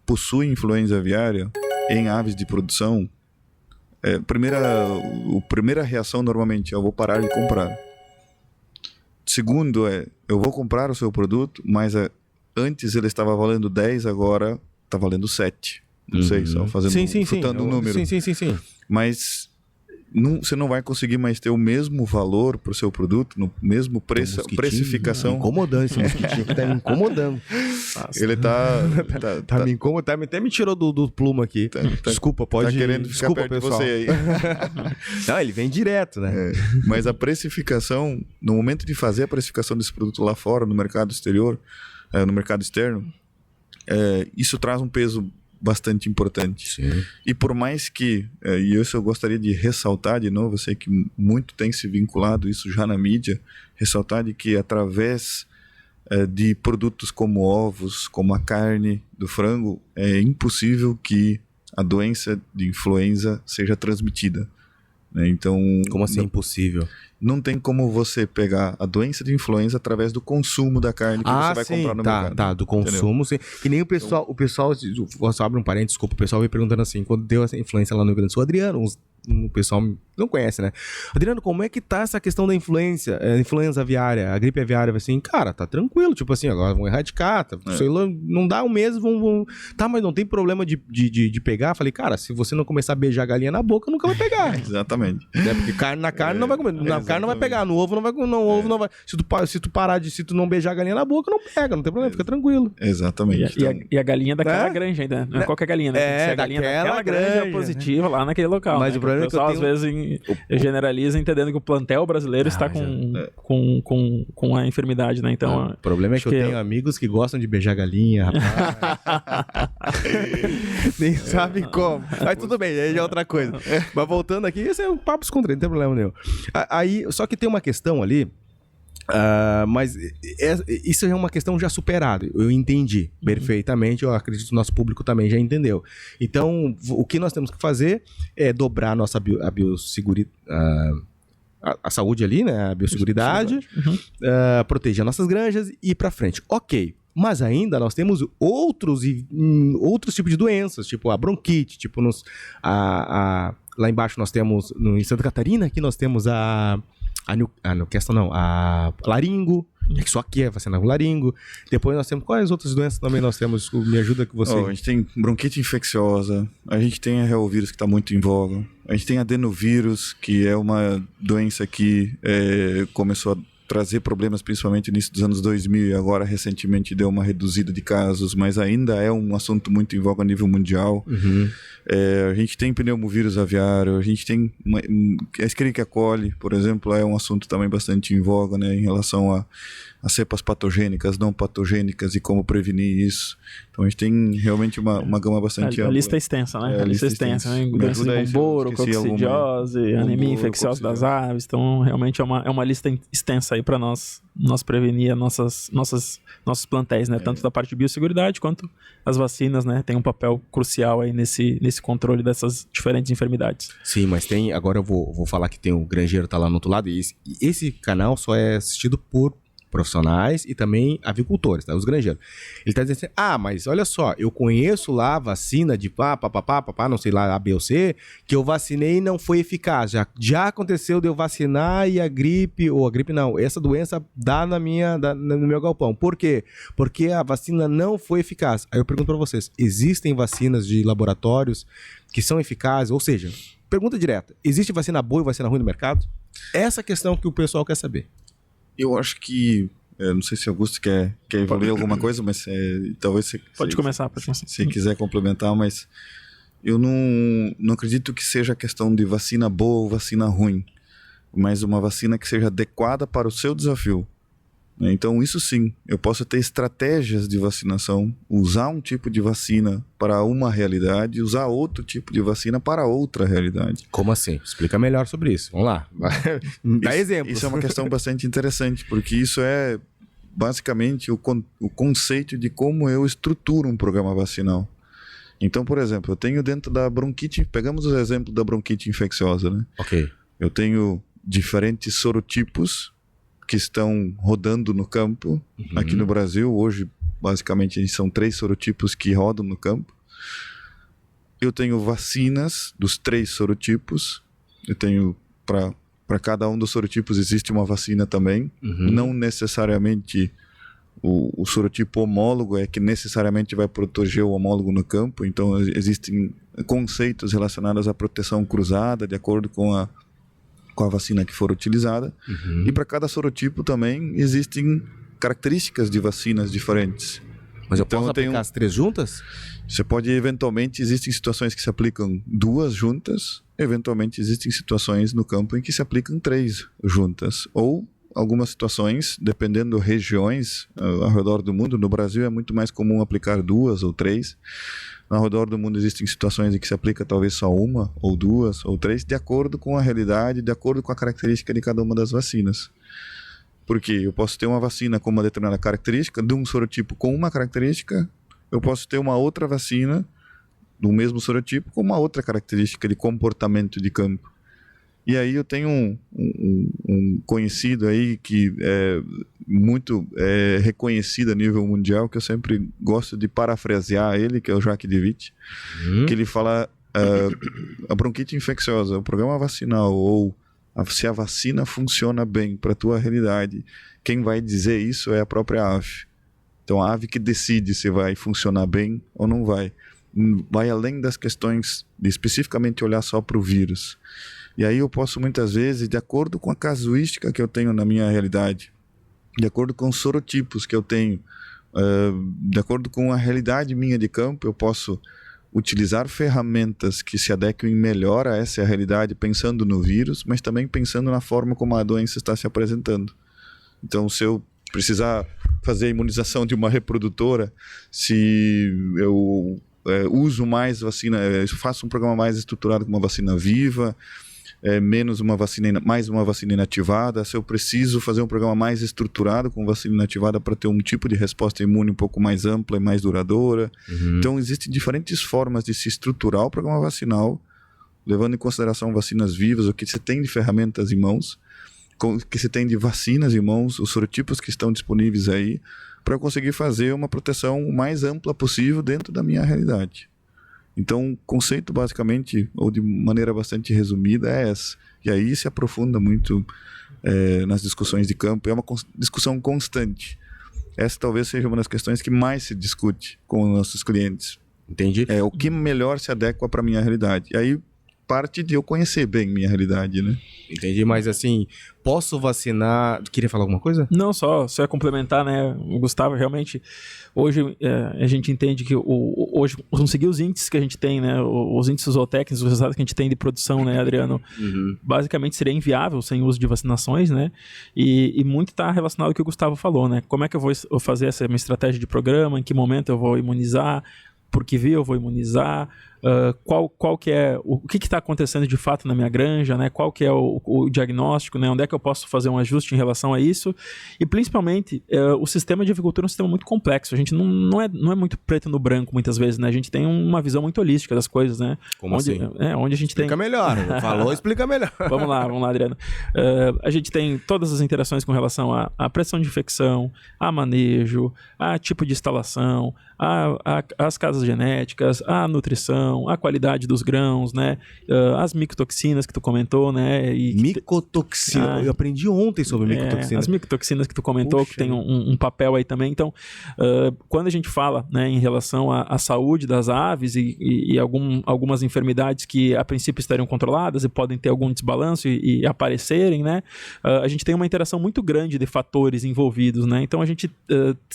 possui influenza aviária em aves de produção, a primeira reação normalmente é: eu vou parar de comprar. Segundo eu vou comprar o seu produto, mas antes ele estava valendo 10, agora está valendo 7. Não sei, só fazendo, chutando um número. Sim. Mas você não vai conseguir mais ter o mesmo valor para o seu produto, no mesmo preço, precificação. Me incomodando esse mosquitinho que tá me incomodando. Nossa, ele tá me incomodando, até me tirou do plumo aqui. Desculpa, pode... Tá querendo ficar perto pessoal. de você aí. Não, ele vem direto, né? Mas a precificação, no momento de fazer a precificação desse produto lá fora, no mercado exterior, no mercado externo, isso traz um peso bastante importante. Sim. E por mais que, e isso eu gostaria de ressaltar de novo, eu sei que muito tem se vinculado isso já na mídia, ressaltar de que através de produtos como ovos, como a carne do frango, é impossível que a doença de influenza seja transmitida. Então, como assim impossível? Não tem como você pegar a doença de influenza através do consumo da carne que você vai comprar no mercado. Tá, do consumo, sim. Que nem o pessoal, só abre um parênteses, desculpa, o pessoal veio perguntando assim, quando deu essa influência lá no Rio Grande do Sul, Adriano, o pessoal não conhece, né? Adriano, como é que tá essa questão da influenza aviária, a gripe aviária? Assim, cara, tá tranquilo, tipo assim, agora vão erradicar, sei lá, não dá um mês, vão... Tá, mas não tem problema de pegar? Falei, cara, se você não começar a beijar a galinha na boca, nunca vai pegar. Exatamente. Porque na carne não vai comer, na carne não vai pegar, no ovo não vai... Se tu não beijar a galinha na boca, não pega, não tem problema, fica tranquilo. Exatamente. E a galinha daquela granja ainda, não é qualquer galinha, né? Se a galinha daquela granja é positiva lá naquele local. Mas né? o problema é que às vezes generaliza entendendo que o plantel brasileiro está com a enfermidade, né? Então, o problema é que eu tenho amigos que gostam de beijar galinha, rapaz. Nem sabe como. Mas tudo bem, aí já é outra coisa. Mas voltando aqui, esse é um papo descontraído, não tem problema nenhum. Aí, só que tem uma questão ali, mas isso é uma questão já superada. Eu entendi perfeitamente, eu acredito que o nosso público também já entendeu. Então, o que nós temos que fazer é dobrar a nossa a saúde ali, né? A biosseguridade, proteger nossas granjas e ir para frente. Ok. Mas ainda nós temos outros tipos de doenças, tipo a bronquite, tipo lá embaixo nós temos, em Santa Catarina, aqui nós temos a laringo, que só aqui é vacinado com laringo. Depois nós temos, quais outras doenças também nós temos? Me ajuda que você... a gente tem bronquite infecciosa, a gente tem a reovírus que está muito em voga, a gente tem adenovírus, que é uma doença que começou a trazer problemas principalmente no início dos anos 2000 e agora recentemente deu uma reduzida de casos, mas ainda é um assunto muito em voga a nível mundial. A gente tem pneumovírus aviário, a gente tem a Escherichia coli, por exemplo, é um assunto também bastante em voga, né, em relação a cepas patogênicas, não patogênicas e como prevenir isso. Então a gente tem realmente uma gama bastante ampla. A lista é extensa, né? A lista é extensa, né? Doenças de Gumboro, coccidiose, anemia infecciosa das aves. Então realmente é uma lista extensa aí para nós prevenir nossos plantéis, né? Tanto da parte de biosseguridade quanto as vacinas, né? Tem um papel crucial aí nesse controle dessas diferentes enfermidades. Sim, mas tem... Agora eu vou falar que tem o Granjeiro tá lá no outro lado e esse canal só é assistido por profissionais e também avicultores, tá? Os granjeiros. Ele tá dizendo assim, mas olha só, eu conheço lá a vacina de não sei lá, A, B ou C, que eu vacinei e não foi eficaz. Já aconteceu de eu vacinar e a gripe não, essa doença dá no meu galpão. Por quê? Porque a vacina não foi eficaz. Aí eu pergunto para vocês, existem vacinas de laboratórios que são eficazes? Ou seja, pergunta direta, existe vacina boa e vacina ruim no mercado? Essa é a questão que o pessoal quer saber. Eu acho que... não sei se o Augusto quer evoluir alguma coisa, mas talvez você... Pode começar. Se quiser complementar, mas eu não acredito que seja questão de vacina boa ou vacina ruim, mas uma vacina que seja adequada para o seu desafio. Então, isso sim, eu posso ter estratégias de vacinação, usar um tipo de vacina para uma realidade, usar outro tipo de vacina para outra realidade. Como assim? Explica melhor sobre isso. Vamos lá. Dá exemplos. Isso é uma questão bastante interessante, porque isso é basicamente o conceito de como eu estruturo um programa vacinal. Então, por exemplo, eu tenho dentro da bronquite, pegamos o exemplo da bronquite infecciosa, né? Ok. Eu tenho diferentes sorotipos que estão rodando no campo. Aqui no Brasil, hoje, basicamente, são 3 sorotipos que rodam no campo. Eu tenho vacinas dos 3 sorotipos. Eu tenho, para cada um dos sorotipos, existe uma vacina também. Não necessariamente o sorotipo homólogo é que necessariamente vai proteger o homólogo no campo, então existem conceitos relacionados à proteção cruzada, de acordo com a vacina que for utilizada. E para cada sorotipo também existem características de vacinas diferentes. Mas eu Então, posso aplicar as 3 juntas? Você pode, eventualmente, existem situações que se aplicam 2 juntas, eventualmente existem situações no campo em que se aplicam 3 juntas, ou algumas situações, dependendo regiões ao redor do mundo. No Brasil é muito mais comum aplicar 2 ou 3. Ao redor do mundo existem situações em que se aplica talvez só 1, ou 2, ou 3, de acordo com a realidade, de acordo com a característica de cada uma das vacinas. Porque eu posso ter uma vacina com uma determinada característica, de um sorotipo com uma característica, eu posso ter uma outra vacina do mesmo sorotipo com uma outra característica de comportamento de campo. E aí eu tenho um conhecido aí que é muito reconhecido a nível mundial, que eu sempre gosto de parafrasear ele, que é o Jacques Dewitt, que ele fala a bronquite infecciosa, o programa vacinal ou se a vacina funciona bem para a tua realidade, quem vai dizer isso é a própria ave. Então a ave que decide se vai funcionar bem ou não vai. Vai além das questões de especificamente olhar só para o vírus. E aí eu posso muitas vezes, de acordo com a casuística que eu tenho na minha realidade, de acordo com os sorotipos que eu tenho, de acordo com a realidade minha de campo, eu posso utilizar ferramentas que se adequem melhor a essa realidade, pensando no vírus, mas também pensando na forma como a doença está se apresentando. Então, se eu precisar fazer a imunização de uma reprodutora, se eu uso mais vacina, faço um programa mais estruturado com uma vacina viva, menos mais uma vacina inativada, se eu preciso fazer um programa mais estruturado com vacina inativada para ter um tipo de resposta imune um pouco mais ampla e mais duradoura. Então existem diferentes formas de se estruturar o programa vacinal, levando em consideração vacinas vivas, o que você tem de ferramentas em mãos, o que você tem de vacinas em mãos, os sorotipos que estão disponíveis aí, para eu conseguir fazer uma proteção o mais ampla possível dentro da minha realidade. Então, o conceito basicamente, ou de maneira bastante resumida, é essa. E aí se aprofunda muito nas discussões de campo. É uma discussão constante. Essa talvez seja uma das questões que mais se discute com os nossos clientes. Entendi. O que melhor se adequa para a minha realidade. E aí parte de eu conhecer bem minha realidade, né? Entendi, mas assim, posso vacinar... Queria falar alguma coisa? Não, só ia complementar, né, o Gustavo, realmente, hoje a gente entende que hoje, conseguir os índices que a gente tem, né, os índices zootécnicos, os resultados que a gente tem de produção, né, Adriano, basicamente seria inviável sem uso de vacinações, né, e muito está relacionado ao que o Gustavo falou, né, como é que eu vou fazer essa minha estratégia de programa, em que momento eu vou imunizar, por que via eu vou imunizar, qual que é, o que está acontecendo de fato na minha granja, né? Qual que é o diagnóstico, né? Onde é que eu posso fazer um ajuste em relação a isso, e principalmente o sistema de avicultura é um sistema muito complexo, a gente não é muito preto no branco muitas vezes, né? A gente tem uma visão muito holística das coisas, né? Como assim? Onde a gente explica melhor, falou, explica melhor. Vamos lá, Adriano. A gente tem todas as interações com relação à pressão de infecção, a manejo, a tipo de instalação, as casas genéticas, a nutrição, a qualidade dos grãos, né? As micotoxinas que tu comentou, né? Micotoxina. Eu aprendi ontem sobre micotoxina. As micotoxinas que tu comentou, que tem um papel aí também. Então, quando a gente fala, né, em relação à saúde das aves e algumas enfermidades que a princípio estariam controladas e podem ter algum desbalanço e aparecerem, né? A gente tem uma interação muito grande de fatores envolvidos, né? Então a gente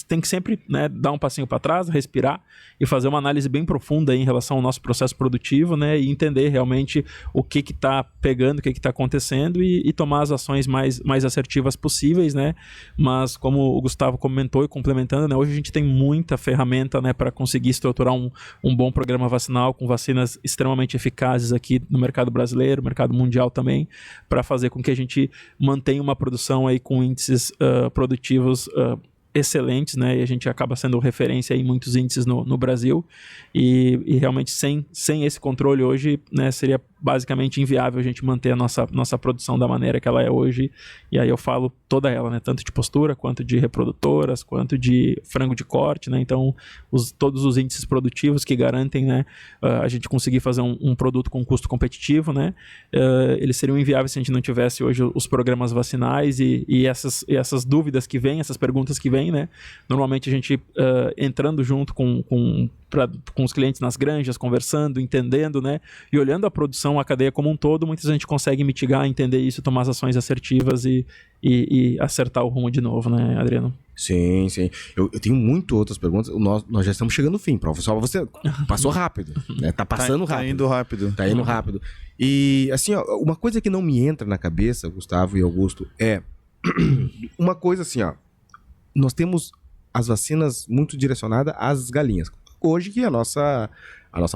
tem que sempre, né, dar um passinho para trás, respirar e fazer uma análise bem profunda aí em relação ao nosso processo produtivo, né, e entender realmente o que está pegando, o que está acontecendo e tomar as ações mais assertivas possíveis, né, mas como o Gustavo comentou e complementando, né, hoje a gente tem muita ferramenta, né, para conseguir estruturar um bom programa vacinal com vacinas extremamente eficazes aqui no mercado brasileiro, mercado mundial também, para fazer com que a gente mantenha uma produção aí com índices produtivos excelentes, né, e a gente acaba sendo referência em muitos índices no Brasil, e realmente sem esse controle hoje, né, seria basicamente inviável a gente manter a nossa produção da maneira que ela é hoje. E aí eu falo toda ela, né? Tanto de postura, quanto de reprodutoras, quanto de frango de corte, né? Então, todos os índices produtivos que garantem, né, a gente conseguir fazer um produto com custo competitivo, né? Eles seriam inviáveis se a gente não tivesse hoje os programas vacinais e essas dúvidas que vêm, essas perguntas que vêm, né? Normalmente a gente entrando junto com os clientes nas granjas, conversando, entendendo, né? E olhando a produção, a cadeia como um todo, muitas vezes a gente consegue mitigar, entender isso, tomar as ações assertivas e acertar o rumo de novo, né, Adriano? Sim, sim. Eu tenho muito outras perguntas. Nós já estamos chegando no fim, professor. Você passou rápido, né? Tá passando rápido. Tá indo rápido. Tá indo rápido. E, assim, ó, uma coisa que não me entra na cabeça, Gustavo e Augusto, é uma coisa assim, ó. Nós temos as vacinas muito direcionadas às galinhas. Hoje que a nossa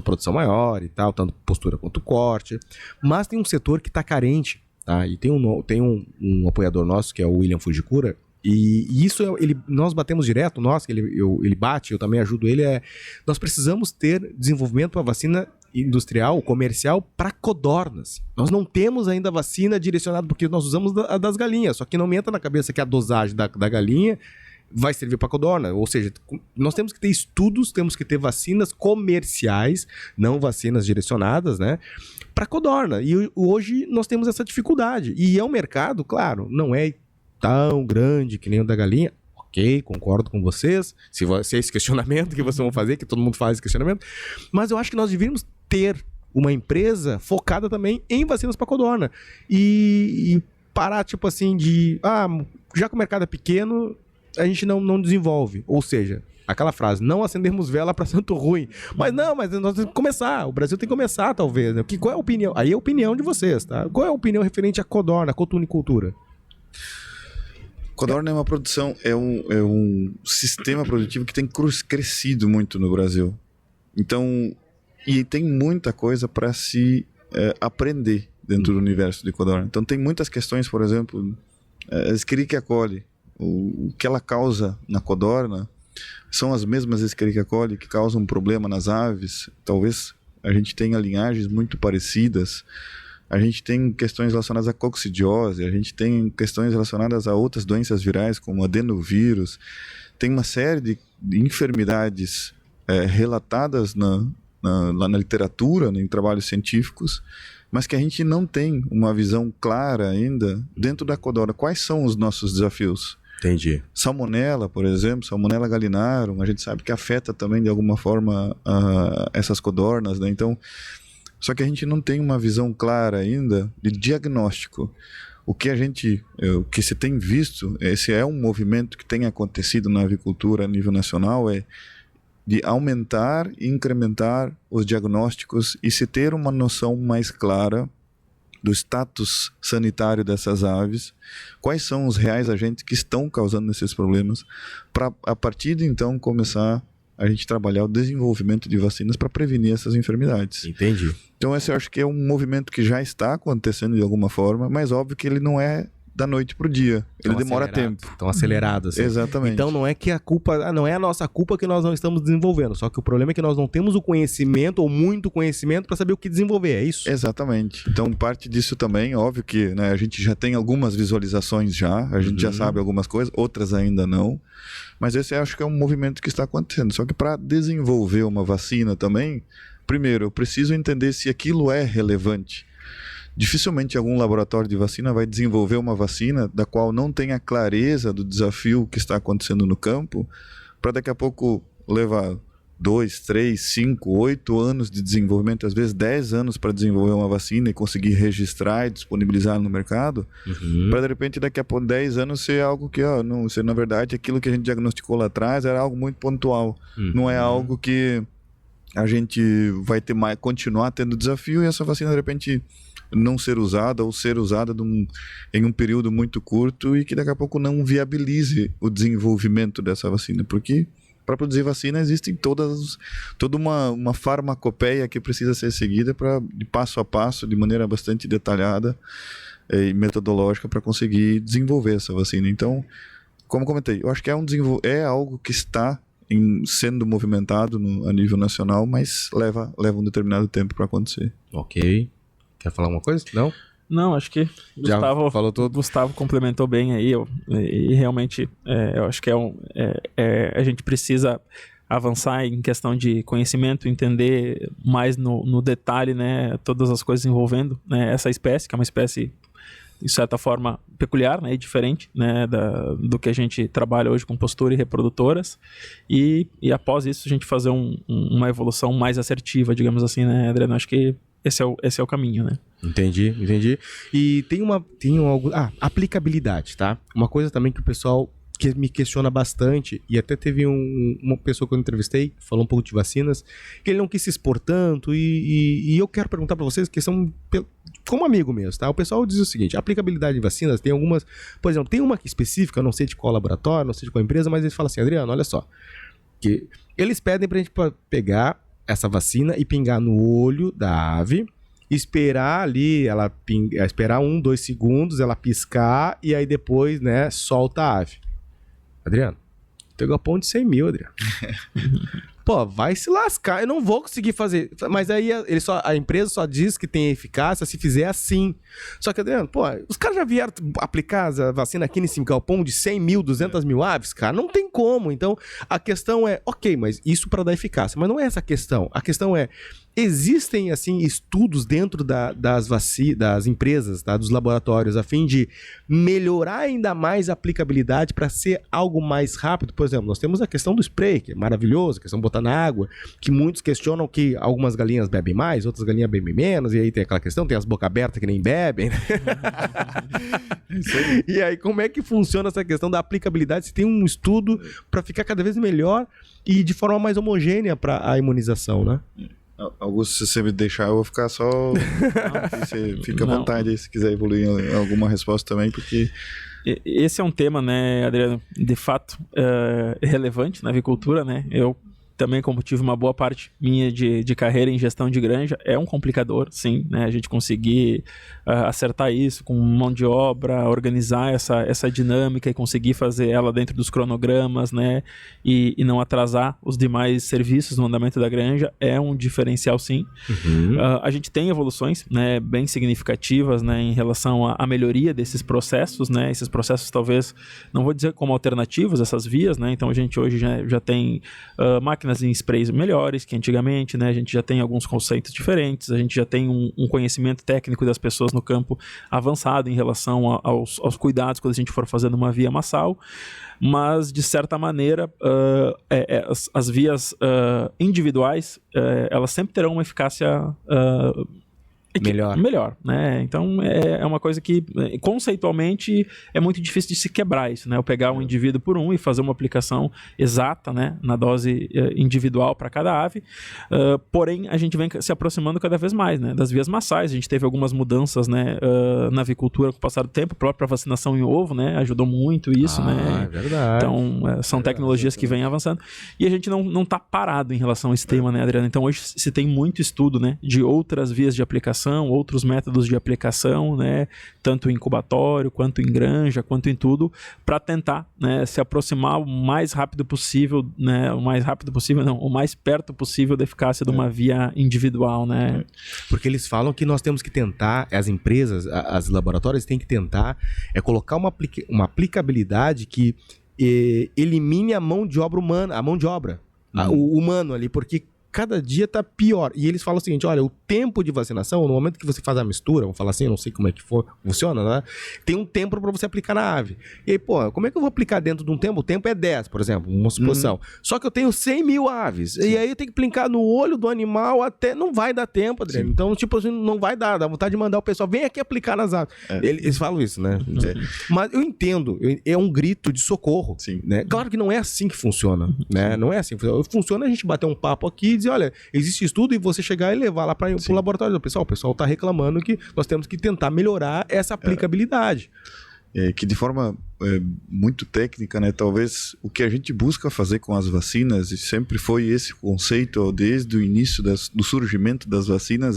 produção maior e tal, tanto postura quanto corte. Mas tem um setor que tá carente, tá? E tem um apoiador nosso, que é o William Fujikura, e isso nós batemos direto, ele bate, eu também ajudo ele, nós precisamos ter desenvolvimento para vacina industrial, comercial, para codornas. Nós não temos ainda vacina direcionada, porque nós usamos a das galinhas, só que não me entra na cabeça que a dosagem da galinha vai servir para codorna, ou seja, nós temos que ter estudos, temos que ter vacinas comerciais, não vacinas direcionadas, né, para codorna, e hoje nós temos essa dificuldade, e é um mercado, claro, não é tão grande que nem o da galinha, ok, concordo com vocês, se é esse questionamento que vocês vão fazer, que todo mundo faz esse questionamento, mas eu acho que nós deveríamos ter uma empresa focada também em vacinas para codorna, e parar tipo assim já que o mercado é pequeno, a gente não desenvolve, ou seja, aquela frase, não acendemos vela para santo ruim, mas nós temos que começar, o Brasil tem que começar talvez, né? Qual é a opinião? Aí é a opinião de vocês, tá? Qual é a opinião referente à codorna, à cotunicultura? Codorna é uma produção, é um sistema produtivo que tem crescido muito no Brasil. Então, e tem muita coisa para se aprender dentro do universo de codorna. Então, tem muitas questões, por exemplo, a Escherichia coli, o que ela causa na codorna são as mesmas Escherichia coli que causam um problema nas aves. Talvez a gente tenha linhagens muito parecidas. A gente tem questões relacionadas à coccidiose, a gente tem questões relacionadas a outras doenças virais, como adenovírus. Tem uma série de enfermidades relatadas lá na literatura, em trabalhos científicos, mas que a gente não tem uma visão clara ainda dentro da codorna. Quais são os nossos desafios? Entendi. Salmonella, por exemplo, Salmonella gallinarum, a gente sabe que afeta também de alguma forma essas codornas, né? Então, só que a gente não tem uma visão clara ainda de diagnóstico. O que se tem visto, esse é um movimento que tem acontecido na avicultura a nível nacional, é de aumentar e incrementar os diagnósticos e se ter uma noção mais clara do status sanitário dessas aves, quais são os reais agentes que estão causando esses problemas, para a partir de então começar a gente trabalhar o desenvolvimento de vacinas para prevenir essas enfermidades. Entendi. Então esse eu acho que é um movimento que já está acontecendo de alguma forma, mas óbvio que ele não é da noite pro dia. Ele demora tempo. Estão acelerados. Assim. Exatamente. Então não é que a culpa, não é a nossa culpa que nós não estamos desenvolvendo, só que o problema é que nós não temos o conhecimento ou muito conhecimento para saber o que desenvolver, é isso? Exatamente. Então parte disso também, óbvio que, né, a gente já tem algumas visualizações já, a gente já sabe algumas coisas, outras ainda não, mas esse eu acho que é um movimento que está acontecendo. Só que para desenvolver uma vacina também, primeiro, eu preciso entender se aquilo é relevante. Dificilmente algum laboratório de vacina vai desenvolver uma vacina da qual não tenha clareza do desafio que está acontecendo no campo, para daqui a pouco levar 2, 3, 5, 8 anos de desenvolvimento, às vezes 10 anos para desenvolver uma vacina e conseguir registrar e disponibilizar no mercado, para de repente daqui a pouco 10 anos ser algo que, não, na verdade, aquilo que a gente diagnosticou lá atrás era algo muito pontual, não é algo que a gente vai ter continuar tendo desafio e essa vacina de repente não ser usada ou ser usada em um período muito curto e que daqui a pouco não viabilize o desenvolvimento dessa vacina, porque para produzir vacina existem toda uma farmacopeia que precisa ser seguida de passo a passo, de maneira bastante detalhada e metodológica para conseguir desenvolver essa vacina. Então, como comentei, eu acho que é algo que está sendo movimentado a nível nacional, mas leva um determinado tempo para acontecer. Ok. Quer falar alguma coisa? Não? Não, acho que Já falou tudo. Gustavo complementou bem aí. E realmente, eu acho que a gente precisa avançar em questão de conhecimento, entender mais no detalhe, né, todas as coisas envolvendo, né, essa espécie, que é uma espécie, de certa forma, peculiar, né, e diferente, né, do que a gente trabalha hoje com postura e reprodutoras, e após isso a gente fazer uma evolução mais assertiva, digamos assim, né, Adriano? Acho que esse é o caminho, né? Entendi. E tem algo... aplicabilidade, tá? Uma coisa também que o pessoal que me questiona bastante, e até teve uma pessoa que eu entrevistei, falou um pouco de vacinas, que ele não quis se expor tanto, e eu quero perguntar para vocês, questão como amigo mesmo, tá? O pessoal diz o seguinte, a aplicabilidade de vacinas tem algumas, por exemplo, tem uma aqui específica, não sei de qual laboratório, não sei de qual empresa, mas eles falam assim, Adriano, olha só, que eles pedem pra gente pegar essa vacina e pingar no olho da ave, esperar ali, esperar 1-2 segundos, ela piscar, e aí depois, né, solta a ave. Adriano, pegou a ponte de 100 mil, Adriano. Pô, vai se lascar, eu não vou conseguir fazer. Mas aí a empresa só diz que tem eficácia se fizer assim. Só que, Adriano, pô, os caras já vieram aplicar a vacina aqui nesse galpão de 100 mil, 200 mil aves, cara? Não tem como. Então, a questão é, ok, mas isso para dar eficácia. Mas não é essa a questão. A questão é, existem, assim, estudos dentro das empresas, tá, dos laboratórios, a fim de melhorar ainda mais a aplicabilidade para ser algo mais rápido? Por exemplo, nós temos a questão do spray, que é maravilhoso, a questão de botar na água, que muitos questionam que algumas galinhas bebem mais, outras galinhas bebem menos, e aí tem aquela questão, tem as boca abertas que nem bebem, né? E aí, como é que funciona essa questão da aplicabilidade? Se tem um estudo para ficar cada vez melhor e de forma mais homogênea para a imunização, né? Augusto, se você me deixar, eu vou ficar só... Você fica à vontade aí, se quiser evoluir em alguma resposta também, porque... Esse é um tema, né, Adriano, de fato relevante na avicultura, né? Eu também, como tive uma boa parte minha de carreira em gestão de granja, é um complicador, sim, né? A gente conseguir acertar isso com mão de obra, organizar essa dinâmica e conseguir fazer ela dentro dos cronogramas, né? E não atrasar os demais serviços no andamento da granja é um diferencial, sim. Uhum. A gente tem evoluções, né, bem significativas, né, em relação à melhoria desses processos, né? Esses processos talvez, não vou dizer como alternativos, essas vias, né? Então a gente hoje já tem máquinas em sprays melhores que antigamente, né? A gente já tem alguns conceitos diferentes, a gente já tem um conhecimento técnico das pessoas no campo avançado em relação aos cuidados quando a gente for fazendo uma via massal, mas de certa maneira as vias individuais elas sempre terão uma eficácia melhor, né? Então é uma coisa que conceitualmente é muito difícil de se quebrar isso, né? Eu pegar um indivíduo por e fazer uma aplicação exata, né, na dose individual para cada ave. Porém, a gente vem se aproximando cada vez mais, né, das vias massais. A gente teve algumas mudanças, né, na avicultura com o passar do tempo. A própria vacinação em ovo, né, ajudou muito isso, né? É verdade. Então, são tecnologias que vêm avançando. E a gente não está parado em relação a esse tema, né, Adriano? Então, hoje se tem muito estudo, né, de outras vias de aplicação, outros métodos de aplicação, né, tanto em incubatório, quanto em granja, quanto em tudo, para tentar, né, se aproximar o mais rápido possível, né, o mais perto possível da eficácia de uma via individual, né? Porque eles falam que nós temos que tentar, as empresas, as laboratórios têm que tentar colocar uma aplicabilidade que elimine a mão de obra humana, o humano ali, porque cada dia tá pior. E eles falam o seguinte, olha, o tempo de vacinação, no momento que você faz a mistura, vamos falar assim, eu não sei como é que funciona, né? Tem um tempo para você aplicar na ave. E aí, pô, como é que eu vou aplicar dentro de um tempo? O tempo é 10, por exemplo, uma suposição. Só que eu tenho 100 mil aves. Sim. E aí eu tenho que aplicar no olho do animal até... Não vai dar tempo, Adriano. Então, tipo assim, não vai dar. Dá vontade de mandar o pessoal, vem aqui aplicar nas aves. Eles falam isso, né? Mas eu entendo. É um grito de socorro. Sim. Né? Claro que não é assim que funciona. Né? Não é assim que funciona. Funciona a gente bater um papo aqui e dizer, olha, existe estudo e você chegar e levar lá para o laboratório do pessoal. O pessoal está reclamando que nós temos que tentar melhorar essa aplicabilidade. Que de forma muito técnica, né? Talvez o que a gente busca fazer com as vacinas, e sempre foi esse conceito desde o início do surgimento das vacinas,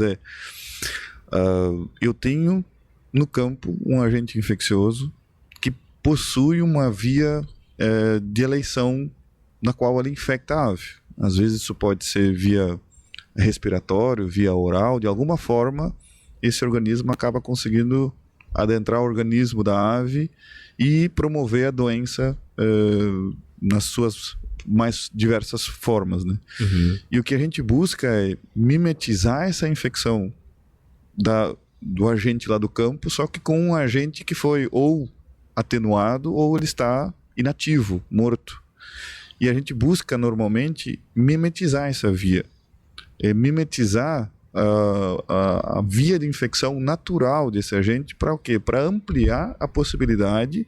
eu tenho no campo um agente infeccioso que possui uma via de eleição na qual ele infecta a ave. Às vezes isso pode ser via respiratório, via oral, de alguma forma esse organismo acaba conseguindo adentrar o organismo da ave e promover a doença nas suas mais diversas formas, né? E o que a gente busca é mimetizar essa infecção do agente lá do campo, só que com um agente que foi ou atenuado ou ele está inativo, morto. E a gente busca normalmente mimetizar essa via, mimetizar a via de infecção natural desse agente. Para o quê? Para ampliar a possibilidade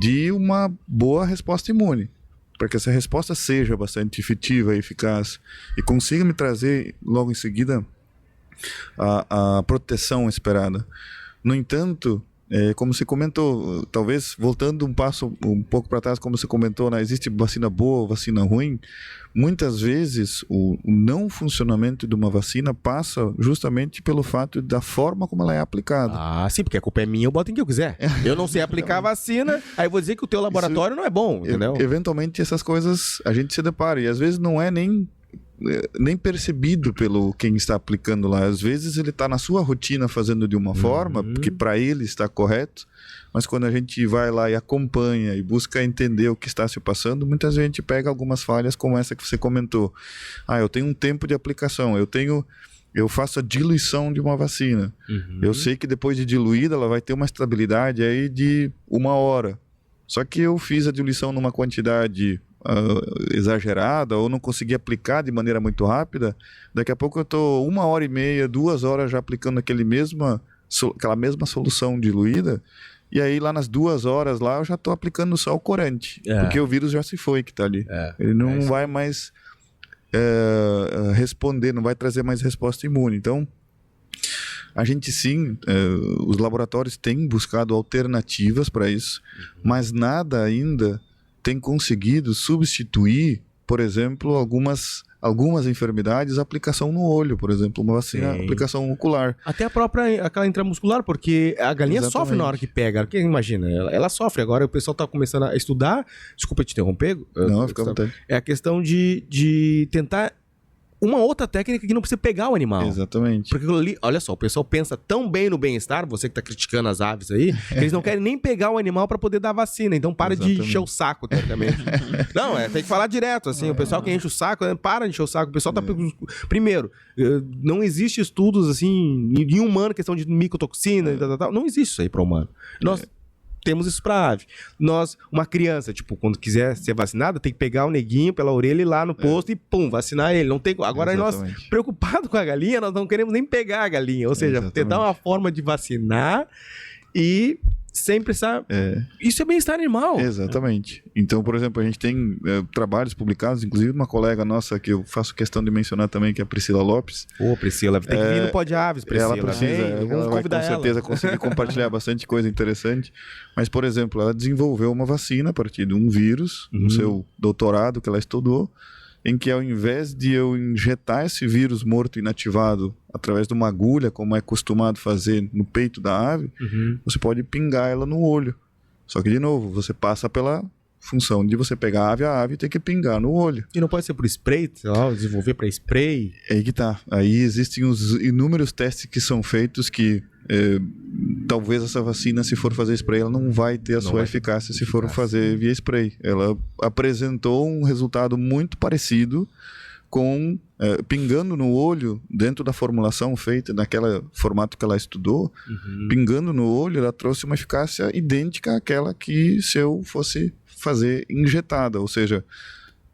de uma boa resposta imune, para que essa resposta seja bastante efetiva e eficaz e consiga me trazer logo em seguida a proteção esperada. No entanto, como você comentou, talvez voltando um pouco para trás, como você comentou, né, existe vacina boa, vacina ruim. Muitas vezes o não funcionamento de uma vacina passa justamente pelo fato da forma como ela é aplicada. Ah, sim, porque a culpa é minha, eu boto em quem eu quiser. Eu não sei aplicar a vacina, aí eu vou dizer que o teu laboratório não é bom, entendeu? Eventualmente essas coisas a gente se depara, e às vezes não é nem percebido pelo quem está aplicando lá. Às vezes ele está na sua rotina fazendo de uma forma, porque para ele está correto, mas quando a gente vai lá e acompanha e busca entender o que está se passando, muitas vezes a gente pega algumas falhas como essa que você comentou. Eu tenho um tempo de aplicação, eu faço a diluição de uma vacina. Eu sei que depois de diluída ela vai ter uma estabilidade aí de 1 hora. Só que eu fiz a diluição numa quantidade exagerada, ou não consegui aplicar de maneira muito rápida. Daqui a pouco eu estou 1h30, 2 horas já aplicando aquela mesma solução diluída, e aí lá nas 2 horas lá eu já estou aplicando só o corante, porque o vírus já se foi que está ali. Ele não vai mais responder, não vai trazer mais resposta imune. Então a gente sim, os laboratórios têm buscado alternativas para isso, mas nada ainda tem conseguido substituir, por exemplo, algumas enfermidades, a aplicação no olho, por exemplo, uma vacina, aplicação ocular. Até aquela intramuscular, porque a galinha sofre na hora que pega. Porque imagina, ela sofre. Agora o pessoal está começando a estudar. Desculpa te interromper. Não, fica à vontade. É a questão de tentar uma outra técnica que não precisa pegar o animal. Exatamente. Porque ali, olha só, o pessoal pensa tão bem no bem-estar, você que está criticando as aves aí, que eles não querem nem pegar o animal para poder dar vacina. Então para de encher o saco, teoricamente. Não, tem que falar direto, assim. O pessoal que enche o saco, para de encher o saco. O pessoal tá... Primeiro, não existe estudos, assim, em humano, questão de micotoxina e tal. Não existe isso aí para humano. Nós temos isso pra ave. Uma criança, tipo, quando quiser ser vacinada, tem que pegar o neguinho pela orelha e ir lá no posto e pum, vacinar ele. Não tem... Agora nós, preocupados com a galinha, nós não queremos nem pegar a galinha. Ou seja, tentar uma forma de vacinar e sem precisar... Isso é bem-estar animal. Exatamente. Então, por exemplo, a gente tem trabalhos publicados, inclusive uma colega nossa que eu faço questão de mencionar também, que é a Priscila Lopes. Priscila, tem que vir no Pod Aves, Priscila. Ela precisa, ela vai com certeza conseguir compartilhar bastante coisa interessante. Mas, por exemplo, ela desenvolveu uma vacina a partir de um vírus, no seu doutorado que ela estudou, em que ao invés de eu injetar esse vírus morto inativado através de uma agulha, como é costumado fazer no peito da ave, você pode pingar ela no olho. Só que, de novo, você passa pela função de você pegar a ave e ter que pingar no olho. E não pode ser por spray, sei lá, desenvolver para spray? É aí que tá. Aí existem os inúmeros testes que são feitos que talvez essa vacina, se for fazer spray, ela não vai ter a sua eficácia se for fazer via spray. Ela apresentou um resultado muito parecido com pingando no olho, dentro da formulação feita naquele formato que ela estudou, pingando no olho, ela trouxe uma eficácia idêntica àquela que se eu fosse fazer injetada. Ou seja,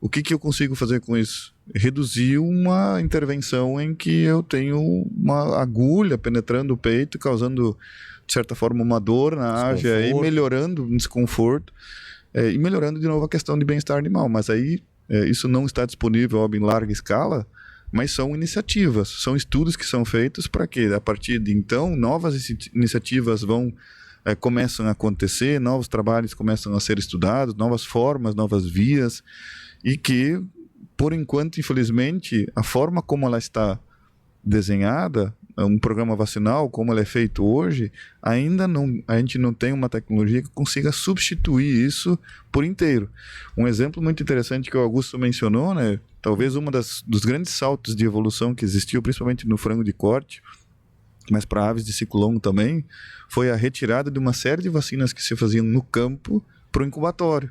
o que eu consigo fazer com isso? Reduzir uma intervenção em que eu tenho uma agulha penetrando o peito, causando, de certa forma, uma dor na ave, e melhorando o desconforto, e melhorando de novo a questão de bem-estar animal. Mas aí isso não está disponível em larga escala, mas são iniciativas, são estudos que são feitos para que, a partir de então, novas iniciativas começam a acontecer, novos trabalhos começam a ser estudados, novas formas, novas vias, e que, por enquanto, infelizmente, a forma como ela está desenhada, um programa vacinal, como ele é feito hoje, ainda não, a gente não tem uma tecnologia que consiga substituir isso por inteiro. Um exemplo muito interessante que o Augusto mencionou, né? Talvez dos grandes saltos de evolução que existiu, principalmente no frango de corte, mas para aves de ciclo longo também, foi a retirada de uma série de vacinas que se faziam no campo para o incubatório.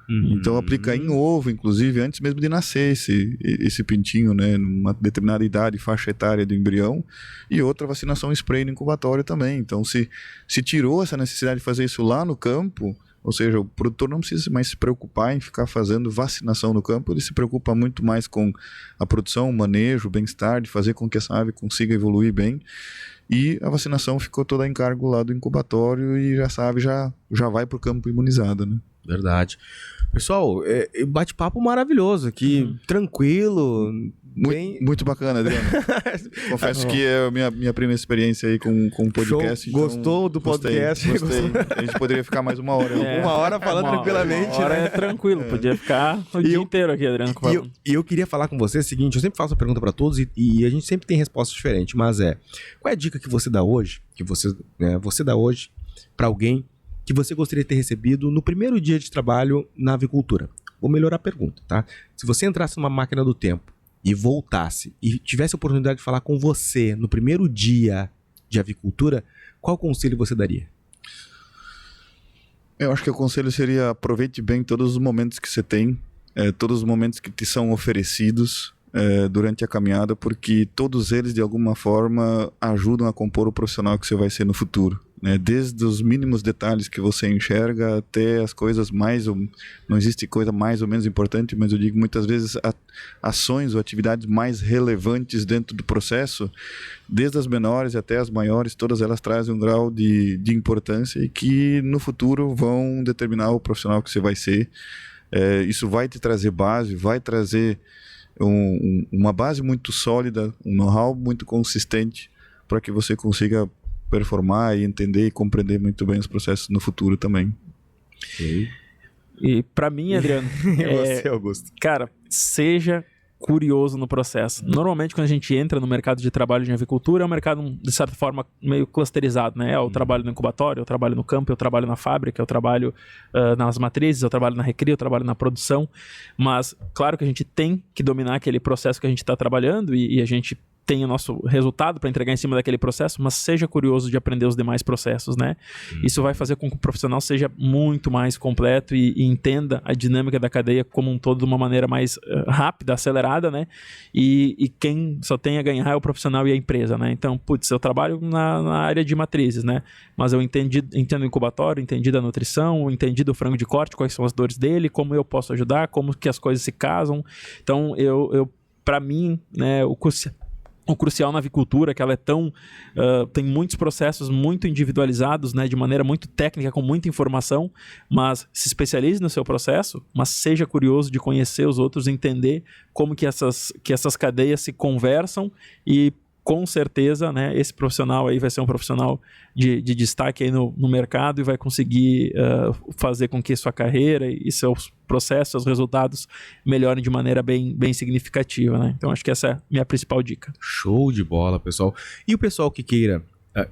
Então aplica em ovo, inclusive, antes mesmo de nascer esse pintinho, né, numa determinada idade, faixa etária do embrião, e outra vacinação spray no incubatório também. Então se tirou essa necessidade de fazer isso lá no campo, ou seja, o produtor não precisa mais se preocupar em ficar fazendo vacinação no campo, ele se preocupa muito mais com a produção, o manejo, o bem-estar, de fazer com que essa ave consiga evoluir bem. E a vacinação ficou toda a encargo lá do incubatório e essa ave já vai para o campo imunizada, né? Verdade. Pessoal, bate-papo maravilhoso aqui, tranquilo. Muito bacana, Adriano. Confesso que é a minha primeira experiência aí com o podcast. Então, gostou do podcast? Gostei. A gente poderia ficar mais uma hora. Uma hora falando tranquilamente. Uma hora é tranquilo, podia ficar o dia inteiro aqui, Adriano. E eu queria falar com você o seguinte, eu sempre faço a pergunta para todos e a gente sempre tem resposta diferente, mas qual é a dica que você dá hoje, você dá hoje para alguém que você gostaria de ter recebido no primeiro dia de trabalho na avicultura? Vou melhorar a pergunta, tá? Se você entrasse numa máquina do tempo e voltasse e tivesse a oportunidade de falar com você no primeiro dia de avicultura, qual conselho você daria? Eu acho que o conselho seria: aproveite bem todos os momentos que você tem, todos os momentos que te são oferecidos durante a caminhada, porque todos eles de alguma forma ajudam a compor o profissional que você vai ser no futuro. Desde os mínimos detalhes que você enxerga até as coisas não existe coisa mais ou menos importante, mas eu digo muitas vezes ações ou atividades mais relevantes dentro do processo, desde as menores até as maiores, todas elas trazem um grau de importância e que no futuro vão determinar o profissional que você vai ser. Isso vai te trazer base, vai trazer uma base muito sólida, um know-how muito consistente para que você consiga performar e entender e compreender muito bem os processos no futuro também. E para mim, Adriano, você, Augusto? Cara, seja curioso no processo. Normalmente, quando a gente entra no mercado de trabalho de avicultura, é um mercado, de certa forma, meio clusterizado, né? Eu trabalho no incubatório, eu trabalho no campo, eu trabalho na fábrica, eu trabalho nas matrizes, eu trabalho na recria, eu trabalho na produção. Mas, claro que a gente tem que dominar aquele processo que a gente está trabalhando e a gente tem o nosso resultado para entregar em cima daquele processo, mas seja curioso de aprender os demais processos, né? Isso vai fazer com que o profissional seja muito mais completo e entenda a dinâmica da cadeia como um todo de uma maneira mais rápida, acelerada, né? E quem só tem a ganhar é o profissional e a empresa, né? Então, eu trabalho na área de matrizes, né? Mas eu entendo o incubatório, entendi da nutrição, entendi do frango de corte, quais são as dores dele, como eu posso ajudar, como que as coisas se casam. Então, para mim, né, o crucial na avicultura, que ela é tem muitos processos muito individualizados, né, de maneira muito técnica, com muita informação, mas se especialize no seu processo, mas seja curioso de conhecer os outros, entender como que essas cadeias se conversam e, com certeza, né, esse profissional aí vai ser um profissional de destaque aí no mercado e vai conseguir fazer com que sua carreira e seus processos, seus resultados melhorem de maneira bem significativa, né? Então, acho que essa é a minha principal dica. Show de bola, pessoal. E o pessoal que queira...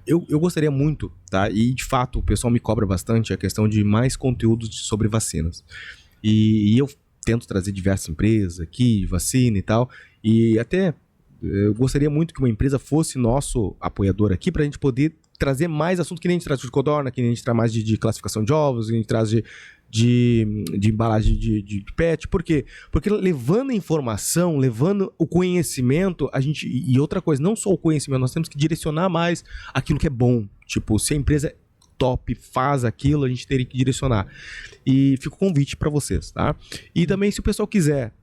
Eu gostaria muito, tá? E, de fato, o pessoal me cobra bastante a questão de mais conteúdos sobre vacinas. E eu tento trazer diversas empresas aqui, de vacina e tal, e até... Eu gostaria muito que uma empresa fosse nosso apoiador aqui para a gente poder trazer mais assuntos, que nem a gente traz de codorna, que nem a gente traz mais de classificação de ovos, que a gente traz de embalagem de pet. Por quê? Porque levando a informação, levando o conhecimento, e outra coisa, não só o conhecimento, nós temos que direcionar mais aquilo que é bom. Tipo, se a empresa top faz aquilo, a gente teria que direcionar. E fica o convite para vocês, tá? E também, se o pessoal quiser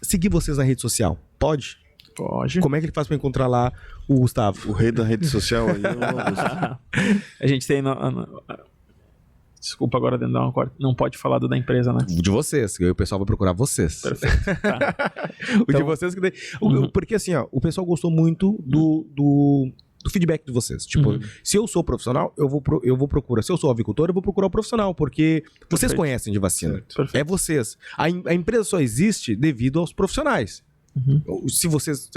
seguir vocês na rede social, pode? Pode. Como é que ele faz para encontrar lá o Gustavo? O rei da rede social aí, a gente tem... Desculpa agora dentro de uma corte. Não pode falar da empresa, né? De vocês, que aí o pessoal vai procurar vocês. Perfeito. Tá. O de vocês que daí... Porque assim, ó, o pessoal gostou muito do feedback de vocês. Tipo, se eu sou profissional, eu vou procurar. Se eu sou avicultor, eu vou procurar o profissional, porque vocês conhecem de vacina. É vocês. A empresa só existe devido aos profissionais. Se vocês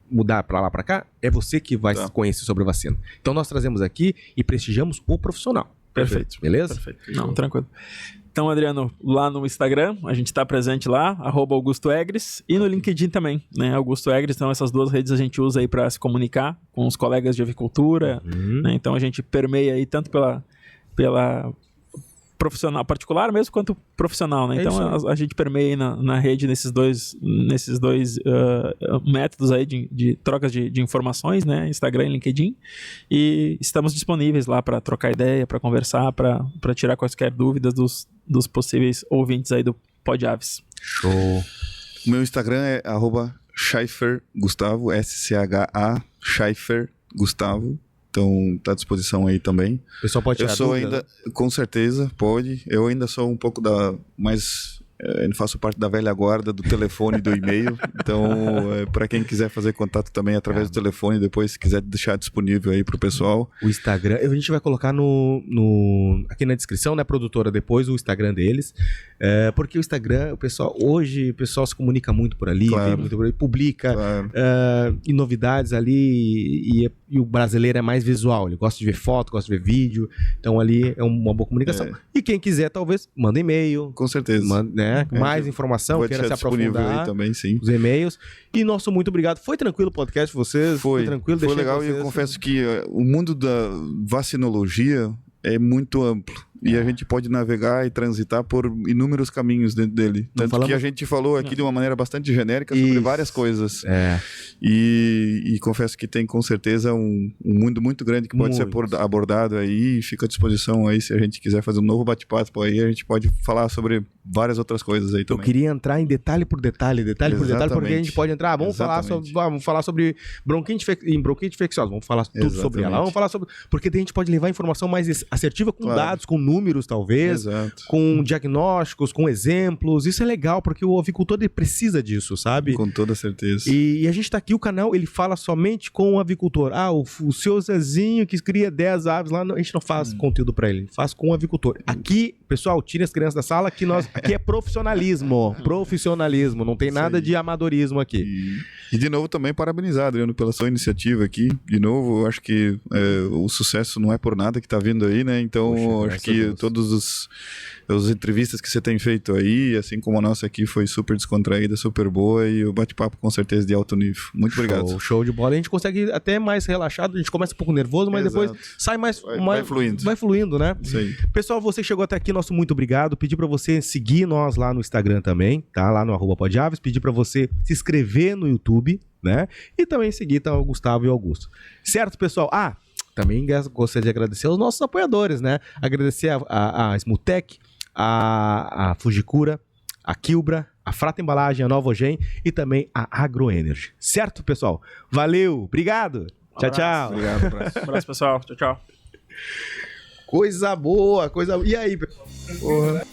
mudar para lá para cá, é você que vai conhecer sobre vacina. Então nós trazemos aqui e prestigiamos o profissional. Perfeito. Beleza? Perfeito. Não, tranquilo. Então, Adriano, lá no Instagram, a gente está presente lá, @AugustoEgres, e no LinkedIn também, né? Augusto Egres, então essas duas redes a gente usa aí para se comunicar com os colegas de avicultura, né? Então a gente permeia aí tanto pela profissional particular mesmo quanto profissional, né? Então a gente permeia aí na rede nesses dois métodos aí de trocas de informações, né? Instagram e LinkedIn, e estamos disponíveis lá para trocar ideia, para conversar, para tirar quaisquer dúvidas dos possíveis ouvintes aí do Pod Aves. Show! O meu Instagram é @SchaefferGustavo, SCHA, Schaeffer Gustavo. Então, tá à disposição aí também. O pessoal pode tirar dúvida? Com certeza, pode. Eu ainda sou um pouco eu faço parte da velha guarda do telefone e do e-mail. Então, para quem quiser fazer contato também através do telefone, depois, se quiser deixar disponível aí pro pessoal. O Instagram, a gente vai colocar aqui na descrição, né, produtora, depois o Instagram deles. Porque o Instagram, hoje o pessoal se comunica muito por ali, claro, vê muito por ali, publica claro, e novidades ali, e o brasileiro é mais visual, ele gosta de ver foto, gosta de ver vídeo, então ali é uma boa comunicação. E quem quiser, talvez, manda e-mail. Com certeza. Né? Mais informação, queira se aprofundar, aí também, sim, os e-mails. E nosso muito obrigado. Foi tranquilo o podcast de vocês? Foi tranquilo? Foi legal, e eu confesso que o mundo da vacinologia é muito amplo. E a gente pode navegar e transitar por inúmeros caminhos dentro dele. Tanto que a gente falou aqui de uma maneira bastante genérica sobre várias coisas. E confesso que tem com certeza um mundo muito grande que pode ser abordado aí, e fica à disposição aí se a gente quiser fazer um novo bate-papo aí, a gente pode falar sobre várias outras coisas aí também. Eu queria entrar em detalhe por detalhe, porque a gente pode entrar, vamos falar sobre bronquite infecciosa, vamos falar tudo sobre ela, vamos falar sobre, porque daí a gente pode levar informação mais assertiva com dados, com números talvez, com diagnósticos, com exemplos. Isso é legal, porque o avicultor ele precisa disso, sabe? Com toda certeza. E a gente tá aqui, o canal, ele fala somente com o avicultor. O seu Zezinho que cria 10 aves lá, a gente não faz conteúdo pra ele, faz com o avicultor. Aqui, pessoal, tirem as crianças da sala, aqui é profissionalismo, não tem nada de amadorismo aqui. E de novo também parabenizar, Adriano, pela sua iniciativa aqui. De novo, eu acho que o sucesso não é por nada que tá vindo aí, né? Então, acho que todos as entrevistas que você tem feito aí, assim como a nossa aqui, foi super descontraída, super boa, e o bate-papo com certeza de alto nível. Muito obrigado. Show de bola. A gente consegue até mais relaxado, a gente começa um pouco nervoso, mas depois sai vai fluindo. Vai fluindo, né? Isso aí. Pessoal, você chegou até aqui, nosso muito obrigado. Pedir pra você seguir nós lá no Instagram também, tá? Lá no @podaves. Pedir pra você se inscrever no YouTube, né? E também seguir o Gustavo e o Augusto. Certo, pessoal? Também gostaria de agradecer aos nossos apoiadores, né? Agradecer a Smutec, a Fujikura, a Kilbra, a Frata Embalagem, a Novogen e também a Agroenergy. Certo, pessoal? Valeu, obrigado. Tchau. Obrigado, abraço. Abraço, pessoal. Tchau. Coisa boa. E aí, pessoal? Porra.